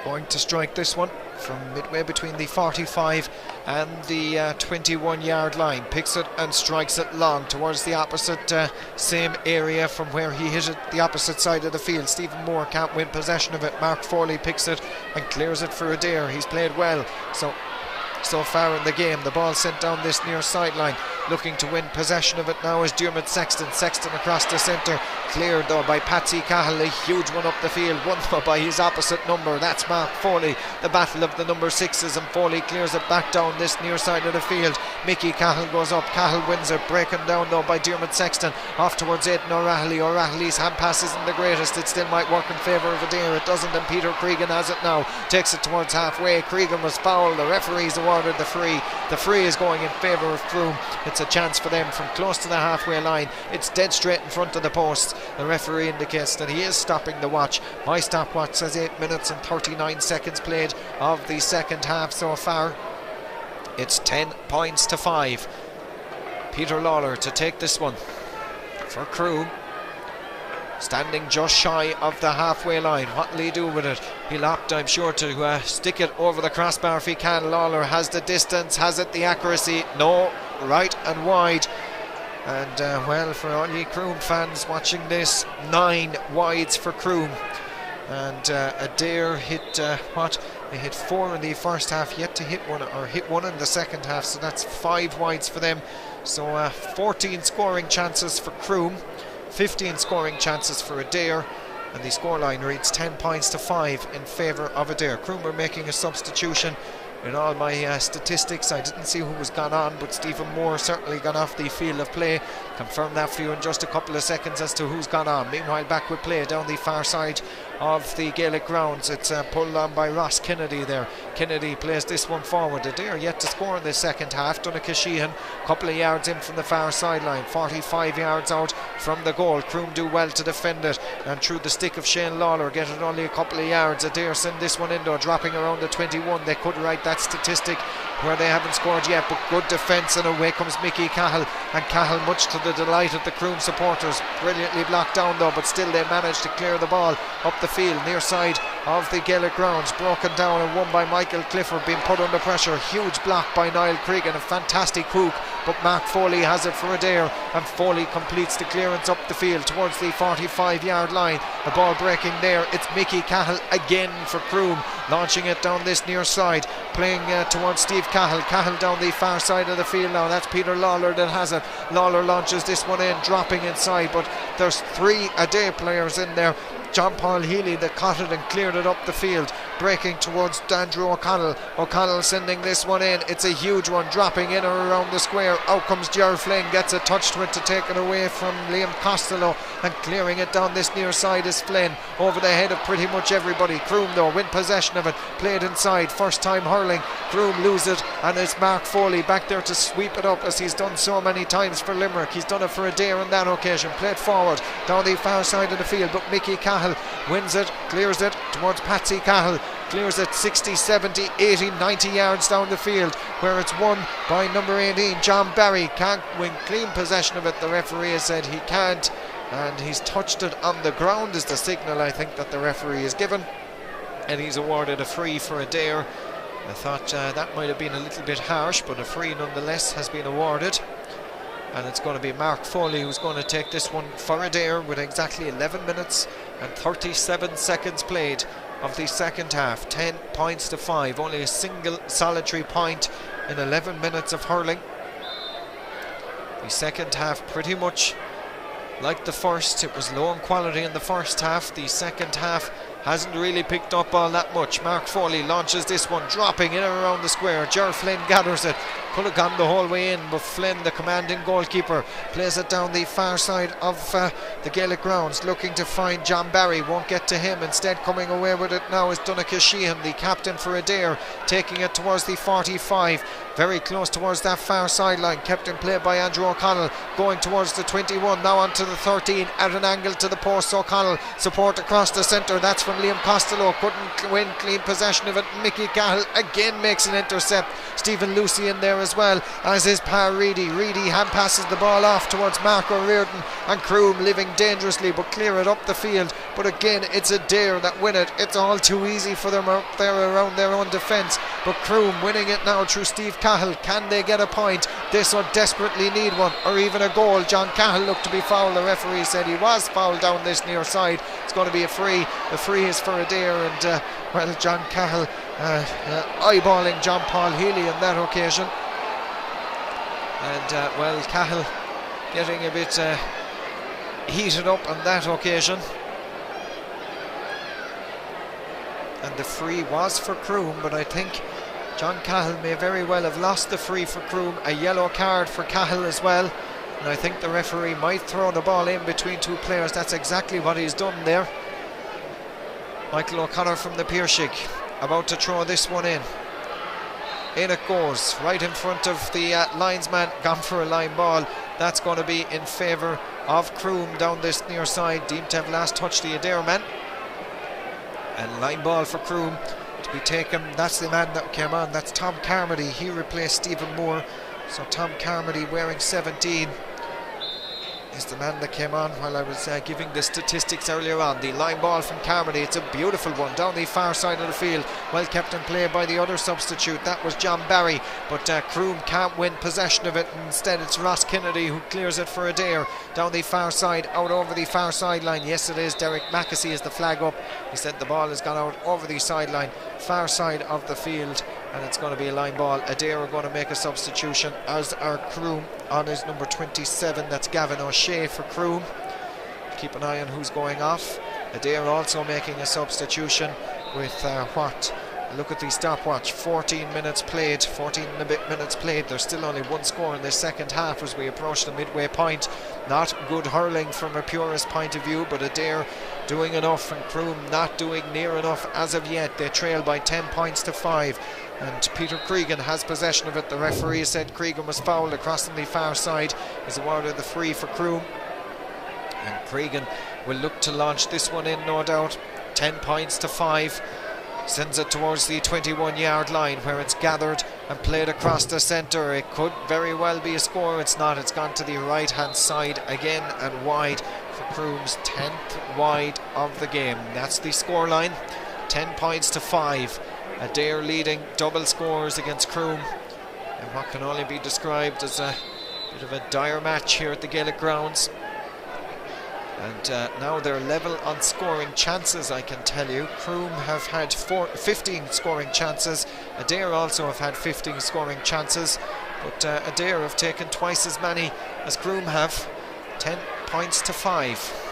going to strike this one from midway between the 45 and the 21-yard line. Picks it and strikes it long towards the opposite same area from where he hit it, the opposite side of the field. Stephen Moore can't win possession of it. Mark Foley picks it and clears it for Adare. He's played well so far in the game. The ball sent down this near sideline. Looking to win possession of it now is Dermot Sexton. Sexton across the centre, cleared though by Patsy Cahill. A huge one up the field, won by his opposite number, that's Mark Foley. The battle of the number 6s, and Foley clears it back down this near side of the field. Miki Cahill goes up, Cahill wins it, breaking down though by Dermot Sexton, off towards Aidan O'Reilly. O'Reilly's hand pass isn't the greatest, it still might work in favour of Adare. It doesn't, and Peter Cregan has it now, takes it towards halfway. Cregan was fouled, the referee's awarded the free. The free is going in favour of Croom. It's a chance for them from close to the halfway line. It's dead straight in front of the post. The referee indicates that he is stopping the watch. My stopwatch says 8 minutes and 39 seconds played of the second half so far. It's 10 points to 5. Peter Lawler to take this one for Croom. Standing just shy of the halfway line. What will he do with it? He'll opt, I'm sure, to stick it over the crossbar if he can. Lawler has the distance, has it the accuracy? No, right and wide. And well, for all you Croom fans watching this, 9 wides for Croom. And Adare hit what? They hit 4 in the first half, yet to hit one, or hit 1 in the second half, so that's 5 wides for them. So 14 scoring chances for Croom, 15 scoring chances for Adare, and the scoreline reads 10 points to 5 in favour of Adare. Croom are making a substitution. In all my statistics, I didn't see who was gone on, but Stephen Moore certainly gone off the field of play. Confirm that for you in just a couple of seconds as to who's gone on. Meanwhile, back with play down the far side of the Gaelic Grounds. It's pulled on by Ross Kennedy there. Kennedy plays this one forward. Adare yet to score in the second half. Donna Sheehan, couple of yards in from the far sideline, 45 yards out from the goal. Croom do well to defend it, and through the stick of Shane Lawler, get it only a couple of yards. Adare send this one in though, dropping around the 21. They could write that statistic where they haven't scored yet, but good defence, and away comes Mickey Cahill. And Cahill, much to the delight of the Croom supporters, brilliantly blocked down though, but still they managed to clear the ball up the field near side of the Gaelic Grounds. Broken down and won by Michael Clifford, being put under pressure. Huge block by Niall Cregan, a fantastic hook, but Mark Foley has it for Adare, and Foley completes the clearance up the field towards the 45-yard line. The ball breaking there, it's Mickey Cahill again for Croom, launching it down this near side, playing towards Steve Cahill. Cahill down the far side of the field now. That's Peter Lawler that has it. Lawler launches this one in, dropping inside, but there's 3 Adare players in there. John Paul Healy that caught it and cleared it up the field, breaking towards Andrew O'Connell. O'Connell sending this one in. It's a huge one, dropping in or around the square. Out comes Ger Flynn, gets a touch to it to take it away from Liam Costello, and clearing it down this near side is Flynn, over the head of pretty much everybody. Croom though win possession of it, played inside, first time hurling. Croom lose it, and it's Mark Foley back there to sweep it up, as he's done so many times for Limerick. He's done it for Adare on that occasion. Played forward down the far side of the field, but Mickey Cahill wins it, clears it towards Patsy Cahill, clears it 60, 70, 80, 90 yards down the field, where it's won by number 18, John Barry. Can't win clean possession of it, the referee has said he can't, and he's touched it on the ground is the signal I think that the referee is given, and he's awarded a free for Adare. I thought that might have been a little bit harsh, but a free nonetheless has been awarded. And it's going to be Mark Foley who's going to take this one for Adare with exactly 11 minutes and 37 seconds played of the second half. 10 points to 5, only a single solitary point in 11 minutes of hurling. The second half pretty much like the first. It was low in quality in the first half. The second half hasn't really picked up all that much. Mark Foley launches this one, dropping in and around the square. Ger Flynn gathers it, could have gone the whole way in, but Flynn, the commanding goalkeeper, plays it down the far side of the Gaelic Grounds, looking to find John Barry. Won't get to him. Instead coming away with it now is Donna Sheehan, the captain for Adare, taking it towards the 45, very close towards that far sideline, kept in play by Andrew O'Connell, going towards the 21, now onto the 13, at an angle to the post. O'Connell, support across the centre, that's from Liam Costello, couldn't win clean possession of it. Mickey Cahill again makes an intercept. Stephen Lucy in there as well, as is Pa Reedy. Reedy hand passes the ball off towards Marco Riordan, and Croom living dangerously but clear it up the field, but again it's Adare that win it. It's all too easy for them out there around their own defence, but Croom winning it now through Steve Cahill. Can they get a point? They so desperately need one, or even a goal. John Cahill looked to be fouled. The referee said he was fouled down this near side. It's going to be a free. The free is for Adare, and well, John Cahill eyeballing John Paul Healy on that occasion, and well, Cahill getting a bit heated up on that occasion, and the free was for Croom, but I think John Cahill may very well have lost the free for Croom. A yellow card for Cahill as well, and I think the referee might throw the ball in between two players. That's exactly what he's done there. Michael O'Connor from the Piershig about to throw this one in. In it goes, right in front of the linesman, gone for a line ball. That's going to be in favour of Croom down this near side, deemed to have last touched the Adare man. And line ball for Croom to be taken. That's the man that came on, that's Tom Carmody. He replaced Stephen Moore So Tom Carmody, wearing 17, is the man that came on while I was giving the statistics earlier on. The line ball from Carmody, it's a beautiful one down the far side of the field, well kept in play by the other substitute, that was John Barry, but Croom can't win possession of it. Instead it's Ross Kennedy who clears it for Adare down the far side, out over the far sideline. Yes, it is Derek Mackesy is the flag up. He said the ball has gone out over the sideline, far side of the field, and it's going to be a line ball. Adare are going to make a substitution, as are Croom on his number 27. That's Gavin O'Shea for Croom. Keep an eye on who's going off. Adare also making a substitution with look at the stopwatch, 14 minutes played, 14 and a bit minutes played. There's still only one score in the second half as we approach the midway point. Not good hurling from a purist point of view, but Adare doing enough and Croom not doing near enough as of yet. They trail by 10 points to 5. And Peter Cregan has possession of it. The referee said Cregan was fouled across on the far side. He's awarded the free for Croom. And Cregan will look to launch this one in, no doubt. 10 points to 5. Sends it towards the 21-yard line where it's gathered and played across the centre. It could very well be a score. It's not. It's gone to the right-hand side again and wide for Croom's 10th wide of the game. That's the scoreline. 10 points to 5. Adare leading double scores against Croom in what can only be described as a bit of a dire match here at the Gaelic Grounds. And now they're level on scoring chances, I can tell you. Croom have had 15 scoring chances. Adare also have had 15 scoring chances. But Adare have taken twice as many as Croom have. 10 points to 5.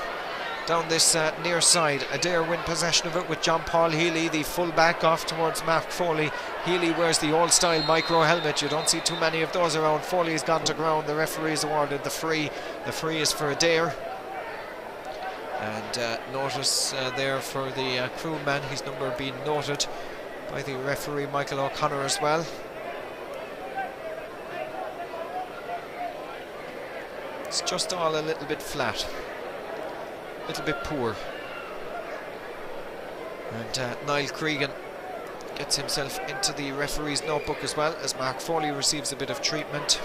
Down this near side, Adare win possession of it with John Paul Healy, the full-back, off towards Mark Foley. Healy wears the old-style micro helmet. You don't see too many of those around. Foley's gone to ground. The referee's awarded the free. The free is for Adare. And notice there for the Croom man, his number being noted by the referee Michael O'Connor as well. It's just all a little bit flat, a little bit poor. And Niall Cregan gets himself into the referee's notebook as well, as Mark Foley receives a bit of treatment.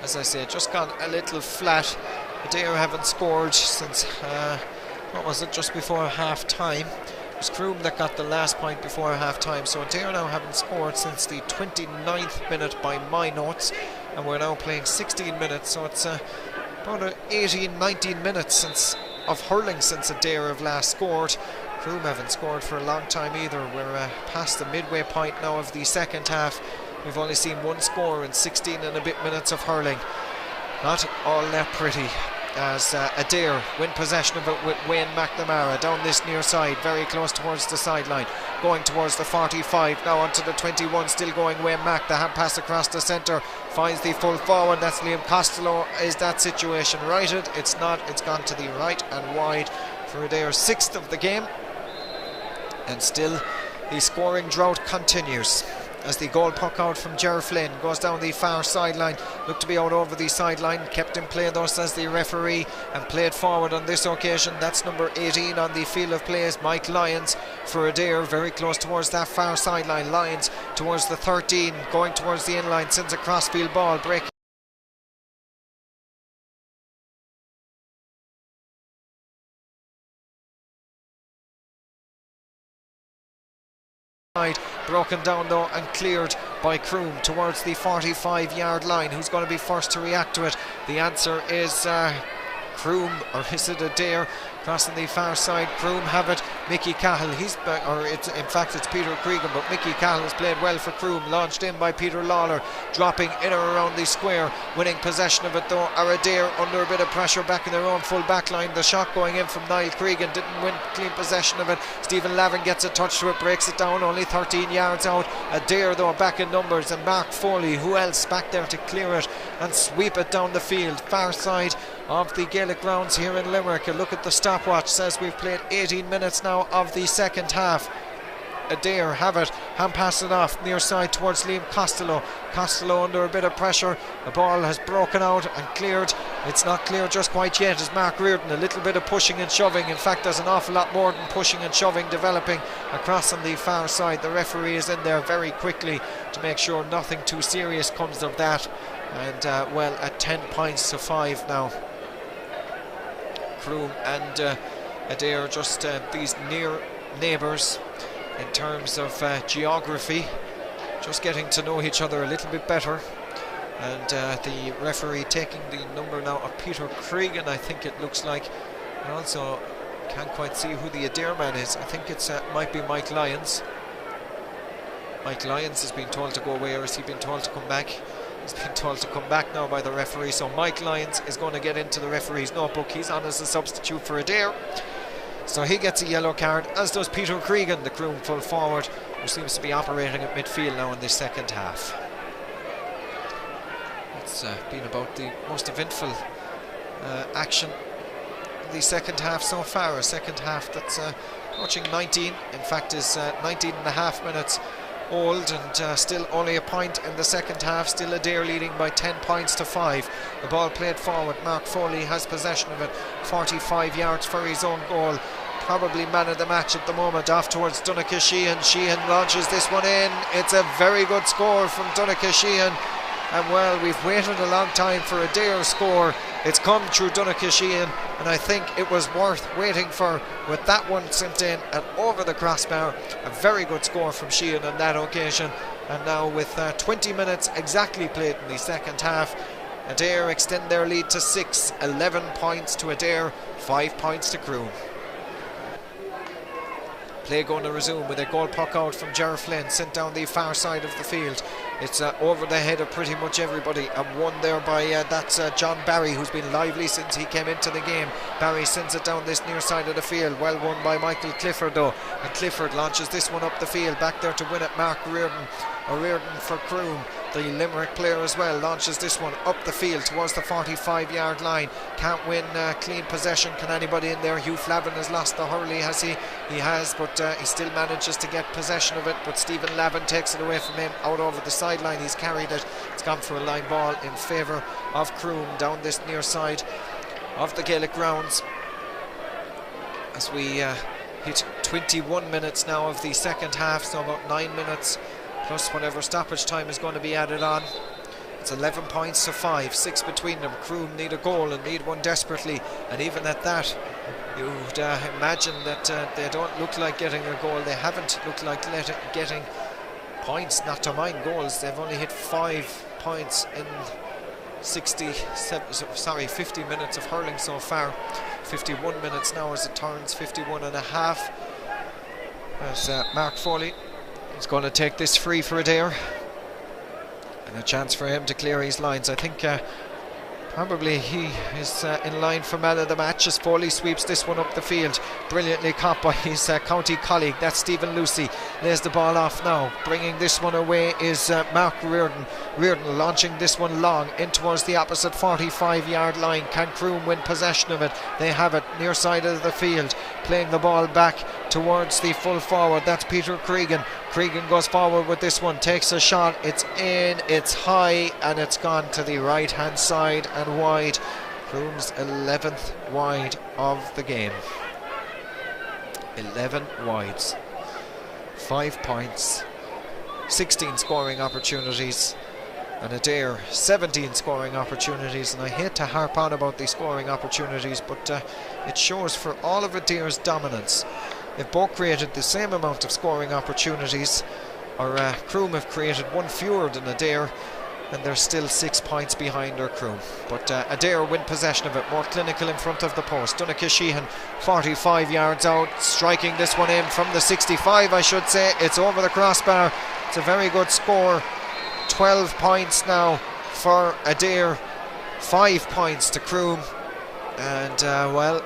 As I say, just gone a little flat. Adare haven't scored since, what was it, just before half time. It was Croom that got the last point before half time. So Adare now haven't scored since the 29th minute by my notes. And we're now playing 16 minutes. So it's about 18, 19 minutes of hurling since Adare have last scored. Croom haven't scored for a long time either. We're past the midway point now of the second half. We've only seen one score in 16 and a bit minutes of hurling. Not all that pretty, as Adare win possession of it with Wayne Mcnamara down this near side, very close towards the sideline, going towards the 45, now onto the 21, still going Wayne Mac. The hand pass across the centre finds the full forward. That's Liam Costello. Is that situation righted? It's not. It's gone to the right and wide for Adare's 6th of the game, and still the scoring drought continues as the goal puck out from Ger Flynn goes down the far sideline. Looked to be out over the sideline, kept in play though, says the referee, and played forward on this occasion. That's number 18 on the field of play is Mike Lyons for Adare, very close towards that far sideline. Lyons towards the 13, going towards the inline, sends a crossfield ball, breaking broken down though and cleared by Croom towards the 45-yard line. Who's going to be first to react to it? The answer is Croom, or is it Adare? Crossing the far side, Croom have it. Miki Cahill, in fact it's Peter Cregan, but Miki Cahill has played well for Croom, launched in by Peter Lawler, dropping in or around the square, winning possession of it though are Adare under a bit of pressure back in their own full back line. The shot going in from Niall Cregan didn't win clean possession of it. Stephen Lavin gets a touch to it, breaks it down, only 13 yards out. Adare though back in numbers, and Mark Foley, who else back there to clear it and sweep it down the field, far side of the Gaelic Grounds here in Limerick. A look at the stopwatch says we've played 18 minutes now of the second half. Adare have it, hand pass it off near side towards Liam Costello. Costello under a bit of pressure, the ball has broken out and cleared It's not clear just quite yet as Mark Riordan, a little bit of pushing and shoving. In fact, there's an awful lot more than pushing and shoving developing across on the far side. The referee is in there very quickly to make sure nothing too serious comes of that. And well, at 10 points to 5 now. Croom and Adare, just these near neighbours in terms of geography, just getting to know each other a little bit better. And the referee taking the number now of Peter Cregan, I think it looks like. And also can't quite see who the Adare man is. I think it's might be Mike Lyons. Mike Lyons has been told to go away, or has he been told to come back? He's been told to come back now by the referee. So Mike Lyons is going to get into the referee's notebook. He's on as a substitute for Adare. So he gets a yellow card, as does Peter Cregan, the Croom full forward, who seems to be operating at midfield now in the second half. It's been about the most eventful action in the second half so far. A second half that's approaching 19, in fact is 19 and a half minutes old, and still only a point in the second half. Still Adare leading by 10 points to 5. The ball played forward. Mark Foley has possession of it, 45 yards for his own goal. Probably man of the match at the moment, off towards Donegal Sheehan. Sheehan launches this one in. It's a very good score from Donegal Sheehan. And well, we've waited a long time for a Dare score. It's come through Donegal Sheehan, and I think it was worth waiting for, with that one sent in and over the crossbar. A very good score from Sheehan on that occasion. And now with 20 minutes exactly played in the second half, Adare extend their lead to 6. 11 points to Adare, 5 points to Croom. Play going to resume with a goal puck out from Gerard Flynn, sent down the far side of the field. It's over the head of pretty much everybody, and won there by that's John Barry, who's been lively since he came into the game. Barry sends it down this near side of the field, well won by Michael Clifford though, and Clifford launches this one up the field, back there to win it Mark Riordan. Riordan for Croom, the Limerick player as well, launches this one up the field towards the 45-yard line. Can't win clean possession. Can anybody in there? Hugh Flavin has lost the hurley, has he? He has, but he still manages to get possession of it, but Stephen Lavin takes it away from him out over the sideline. He's carried it. It's gone for a line ball in favour of Croom down this near side of the Gaelic Grounds, as we hit 21 minutes now of the second half, so about 9 minutes plus whatever stoppage time is going to be added on. It's 11 points to 5, 6 between them. Croom need a goal and need one desperately, and even at that you would imagine that they don't look like getting a goal. They haven't looked like getting points, not to mind goals. They've only hit 5 points in 50 minutes of hurling so far. 51 minutes now as it turns 51 and a half, as Mark Foley is going to take this free for Adare, and a chance for him to clear his lines. I think probably he is in line for man of the match as Foley sweeps this one up the field, brilliantly caught by his county colleague, that's Stephen Lucy. Lays the ball off now. Bringing this one away is Mark Riordan. Riordan launching this one long in towards the opposite 45-yard line. Can Croom win possession of it? They have it near side of the field, playing the ball back towards the full forward, that's Peter Cregan. Cregan goes forward with this one, takes a shot, it's in, it's high, and it's gone to the right hand side and wide. Croom's 11th wide of the game. 11 wides, 5 points, 16 scoring opportunities, and Adare 17 scoring opportunities. And I hate to harp on about the scoring opportunities, but it shows for all of Adare's dominance. They've both created the same amount of scoring opportunities, or Croom have created one fewer than Adare, and they're still 6 points behind their Croom. But Adare win possession of it, more clinical in front of the post. Donegal Sheehan 45 yards out, striking this one in from the 65, I should say. It's over the crossbar. It's a very good score. 12 points now for Adare, 5 points to Croom, and well,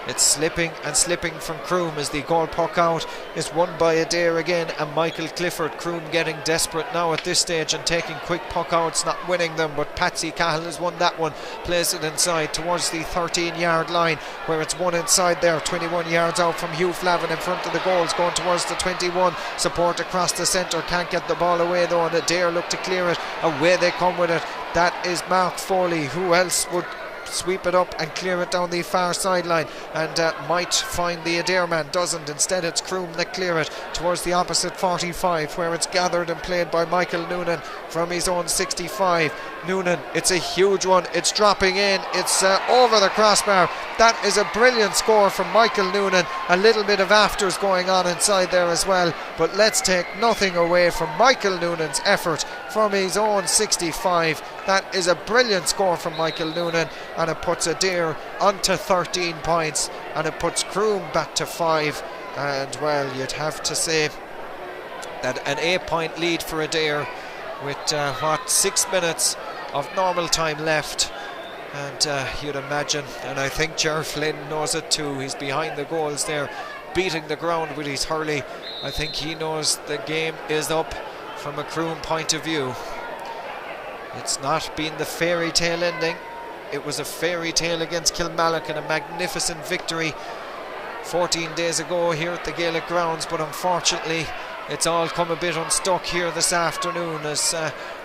it's slipping and slipping from Croom as the goal puck out is won by Adare again, and Michael Clifford. Croom getting desperate now at this stage and taking quick puck outs, not winning them, but Patsy Cahill has won that one, plays it inside towards the 13-yard line, where it's one inside there, 21 yards out from Hugh Flavin in front of the goals, going towards the 21. Support across the centre, can't get the ball away though, and Adare look to clear it. Away they come with it. That is Mark Foley. Who else would sweep it up and clear it down the far sideline, and might find the Adare man. Doesn't. Instead it's Croom that clear it towards the opposite 45, where it's gathered and played by Michael Noonan from his own 65. Noonan, it's a huge one, it's dropping in, it's over the crossbar. That is a brilliant score from Michael Noonan. A little bit of afters going on inside there as well, but let's take nothing away from Michael Noonan's effort from his own 65. That is a brilliant score from Michael Noonan, and it puts Adare onto 13 points, and it puts Croom back to 5. And well, you'd have to say that an 8-point lead for Adare with 6 minutes of normal time left. And you'd imagine, and I think Ger Flynn knows it too, he's behind the goals there, beating the ground with his hurley. I think he knows the game is up from a Croom point of view. It's not been the fairy tale ending. It was a fairy tale against Kilmallock and a magnificent victory 14 days ago here at the Gaelic Grounds, but unfortunately it's all come a bit unstuck here this afternoon, as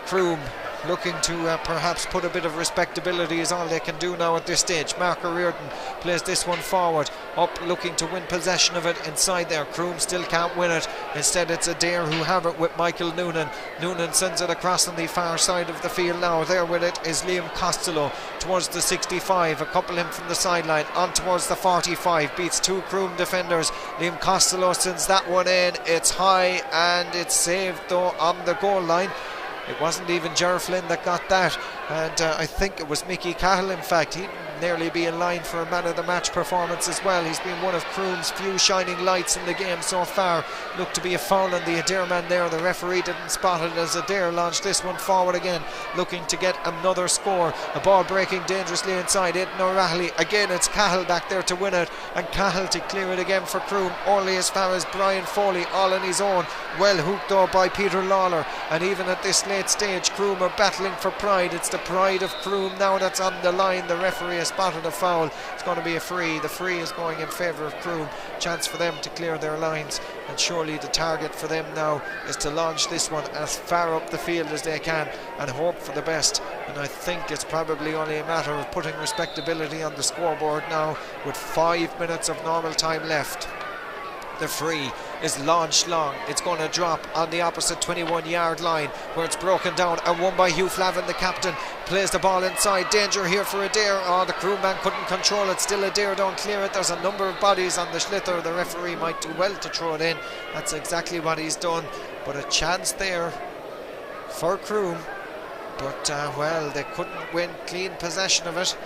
Croom looking to perhaps put a bit of respectability is all they can do now at this stage. Mark Riordan plays this one forward, up looking to win possession of it inside there. Croom still can't win it. Instead it's Adare who have it with Michael Noonan. Noonan sends it across on the far side of the field now. There with it is Liam Costello towards the 65, a couple in from the sideline on towards the 45, beats 2 Croom defenders. Liam Costello sends that one in, it's high and it's saved though on the goal line. It wasn't even Ger Flynn that got that, and I think it was Mickey Cahill. In fact, he'd nearly be in line for a man of the match performance as well. He's been one of Croom's few shining lights in the game so far. Looked to be a foul on the Adare man there. The referee didn't spot it as Adare launched this one forward again, looking to get another score. A ball breaking dangerously inside. Aidan O'Reilly again, it's Cahill back there to win it, and Cahill to clear it again for Croom, only as far as Brian Foley, all on his own. Well hooked though by Peter Lawler, and even at this late stage Croom are battling for pride. It's the pride of Croom now that's on the line. The referee has spotted a foul. It's going to be a free. The free is going in favour of Croom. Chance for them to clear their lines, and surely the target for them now is to launch this one as far up the field as they can and hope for the best. And I think it's probably only a matter of putting respectability on the scoreboard now with 5 minutes of normal time left. The free is launched long. It's going to drop on the opposite 21-yard line, where it's broken down and won by Hugh Flavin, the captain. Plays the ball inside. Danger here for Adare. Oh, the Croom man couldn't control it. Still Adare don't clear it. There's a number of bodies on the slither. The referee might do well to throw it in. That's exactly what he's done. But a chance there for Croom. But, well, they couldn't win clean possession of it.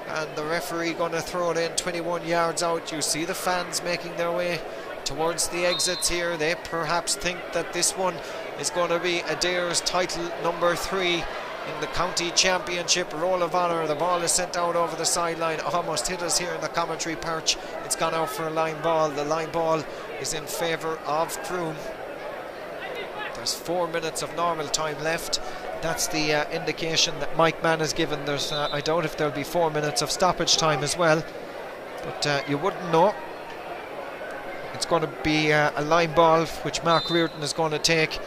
And the referee going to throw it in 21 yards out. You see the fans making their way towards the exits here. They perhaps think that this one is going to be Adare's title number 3 in the county championship. Roll of honour. The ball is sent out over the sideline, almost hit us here in the commentary perch. It's gone out for a line ball. The line ball is in favour of Croom. There's 4 minutes of normal time left. That's the indication that Mike Mann has given. There's I doubt if there'll be 4 minutes of stoppage time as well, but you wouldn't know. It's going to be a line ball which Mark Riordan is going to take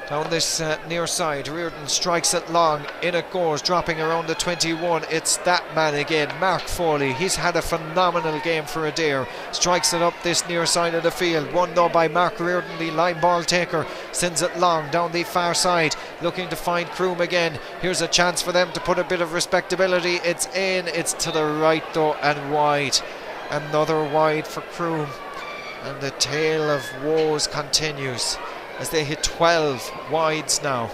down this near side. Riordan strikes it long, in it goes, dropping around the 21. It's that man again, Mark Foley. He's had a phenomenal game for Adare. Strikes it up this near side of the field. Won though by Mark Riordan, the line ball taker. Sends it long down the far side, looking to find Croom again. Here's a chance for them to put a bit of respectability. It's in, it's to the right though, and wide. Another wide for Croom, and the tale of woes continues as they hit 12 wides now.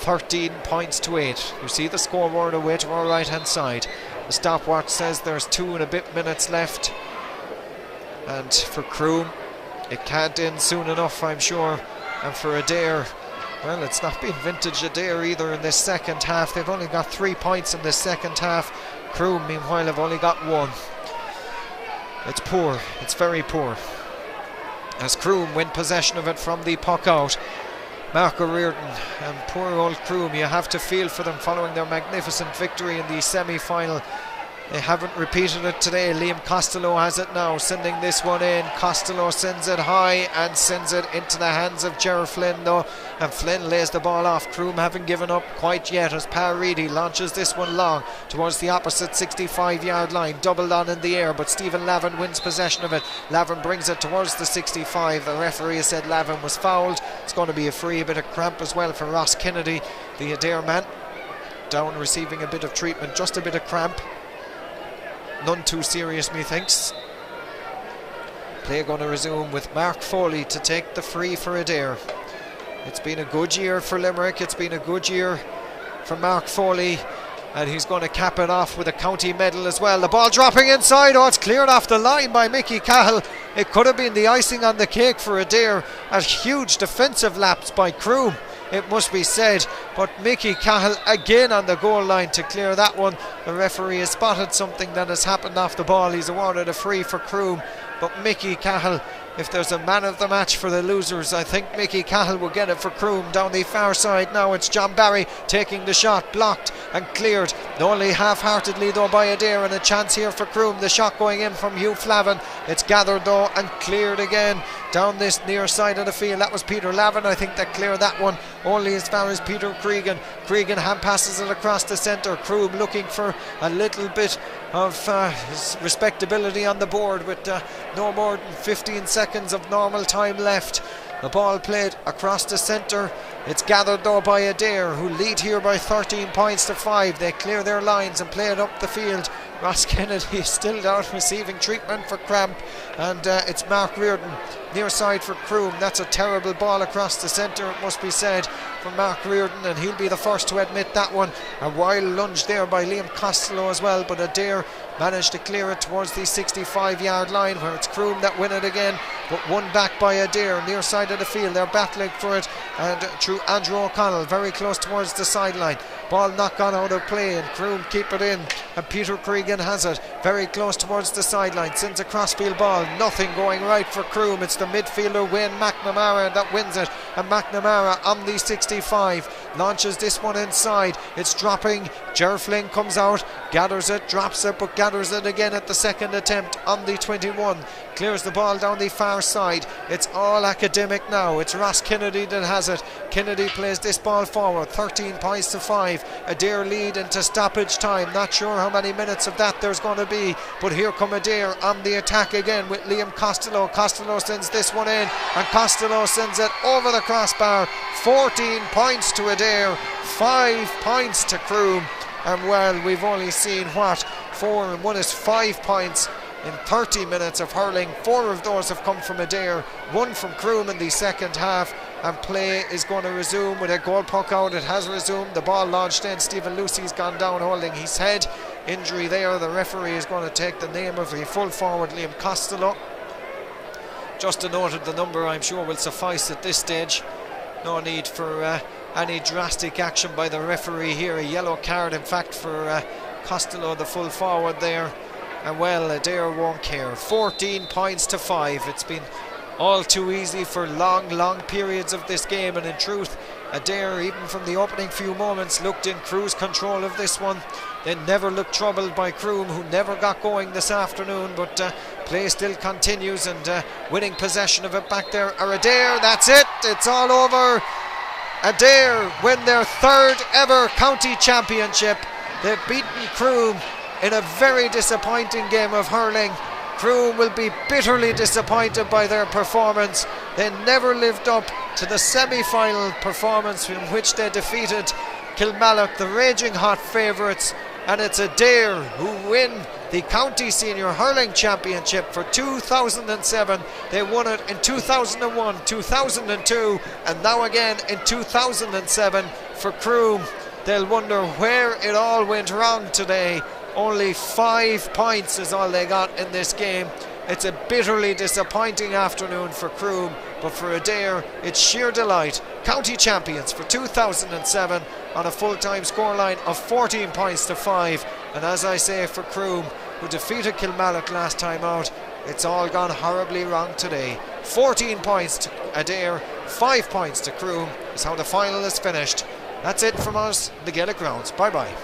13 points to 8. You see the scoreboard away to our right hand side. The stopwatch says there's 2 and a bit minutes left, and for Croom it can't end soon enough, I'm sure. And for Adare, well, it's not been vintage Adare either in this second half. They've only got 3 points in this second half. Croom meanwhile have only got 1. It's poor, it's very poor, as Croom win possession of it from the puck out. Mark Riordan, and poor old Croom, you have to feel for them following their magnificent victory in the semi-final They haven't repeated it today. Liam Costello has it now, sending this one in. Costello sends it high and sends it into the hands of Gerard Flynn though, and Flynn lays the ball off. Croom haven't given up quite yet as Pa Reedy launches this one long towards the opposite 65-yard line, doubled on in the air, but Stephen Lavin wins possession of it. Lavin brings it towards the 65. The referee has said Lavin was fouled. It's going to be a free. A bit of cramp as well for Ross Kennedy, the Adare man, down receiving a bit of treatment, just a bit of cramp. None too serious, methinks. Play going to resume with Mark Foley to take the free for Adare. It's been a good year for Limerick. It's been a good year for Mark Foley, and he's going to cap it off with a county medal as well. The ball dropping inside. Oh, it's cleared off the line by Mickey Cahill. It could have been the icing on the cake for Adare. A huge defensive lapse by Croom, it must be said, but Mickey Cahill again on the goal line to clear that one. The referee has spotted something that has happened off the ball. He's awarded a free for Croom, but Mickey Cahill, if there's a man of the match for the losers, I think Mickey Cahill will get it for Croom. Down the far side now, it's John Barry taking the shot, blocked and cleared, only half-heartedly though by Adare, and a chance here for Croom. The shot going in from Hugh Flavin. It's gathered though and cleared again down this near side of the field. That was Peter Lavin, I think, that cleared that one, only as far as Peter Cregan. Cregan hand passes it across the centre. Croom looking for a little bit of his respectability on the board with no more than 15 seconds of normal time left. The ball played across the centre. It's gathered though by Adare, who lead here by 13 points to 5. They clear their lines and play it up the field. Ross Kennedy is still down receiving treatment for cramp, and it's Mark Riordan near side for Croom. That's a terrible ball across the centre, it must be said, from Mark Riordan, and he'll be the first to admit that one. A wild lunge there by Liam Costello as well, but Adare managed to clear it towards the 65-yard line, where it's Croom that win it again, but one back by Adare near side of the field. They're battling for it, and through Andrew O'Connell very close towards the sideline. Ball not gone out of play, and Croom keep it in, and Peter Cregan has it very close towards the sideline, sends a crossfield ball, nothing going right for Croom. It's the midfielder Wayne Mcnamara that wins it, and Mcnamara on the 65 launches this one inside. It's dropping. Gerard Flynn comes out, gathers it, drops it, but gathers it again at the second attempt on the 21. Clears the ball down the far side. It's all academic now. It's Ross Kennedy that has it. Kennedy plays this ball forward, 13 points to 5. Adare lead into stoppage time. Not sure how many minutes of that there's going to be, but here come Adare on the attack again with Liam Costello. Costello sends this one in, and Costello sends it over the crossbar. 14 points to Adare, 5 points to Croom. And well, we've only seen 4 and 1 is 5 points in 30 minutes of hurling. 4 of those have come from Adare, 1 from Croom in the second half, and play is going to resume with a goal puck out. It has resumed. The ball launched in. Stephen Lucy's gone down holding his head. Injury there. The referee is going to take the name of the full forward Liam Costello. Just a note of the number, I'm sure, will suffice at this stage. No need for any drastic action by the referee here. A yellow card, in fact, for Costello, the full forward there. And well, Adare won't care. 14 points to 5. It's been all too easy for long periods of this game, and in truth, Adare, even from the opening few moments, looked in cruise control of this one. They never looked troubled by Croom, who never got going this afternoon, but play still continues, and winning possession of it back there are Adare. That's it, it's all over. Adare win their 3rd ever county championship. They've beaten Croom in a very disappointing game of hurling. Croom will be bitterly disappointed by their performance. They never lived up to the semi-final performance in which they defeated Kilmallock, the raging hot favourites, and it's Adare who win the County Senior Hurling Championship for 2007. They won it in 2001, 2002, and now again in 2007 for Croom. They'll wonder where it all went wrong today. Only 5 points is all they got in this game. It's a bitterly disappointing afternoon for Croom, but for Adare, it's sheer delight. County champions for 2007 on a full-time scoreline of 14 points to 5. And as I say, for Croom, who defeated Kilmallock last time out, it's all gone horribly wrong today. 14 points to Adare, 5 points to Croom is how the final is finished. That's it from us, the Gaelic Grounds. Bye-bye.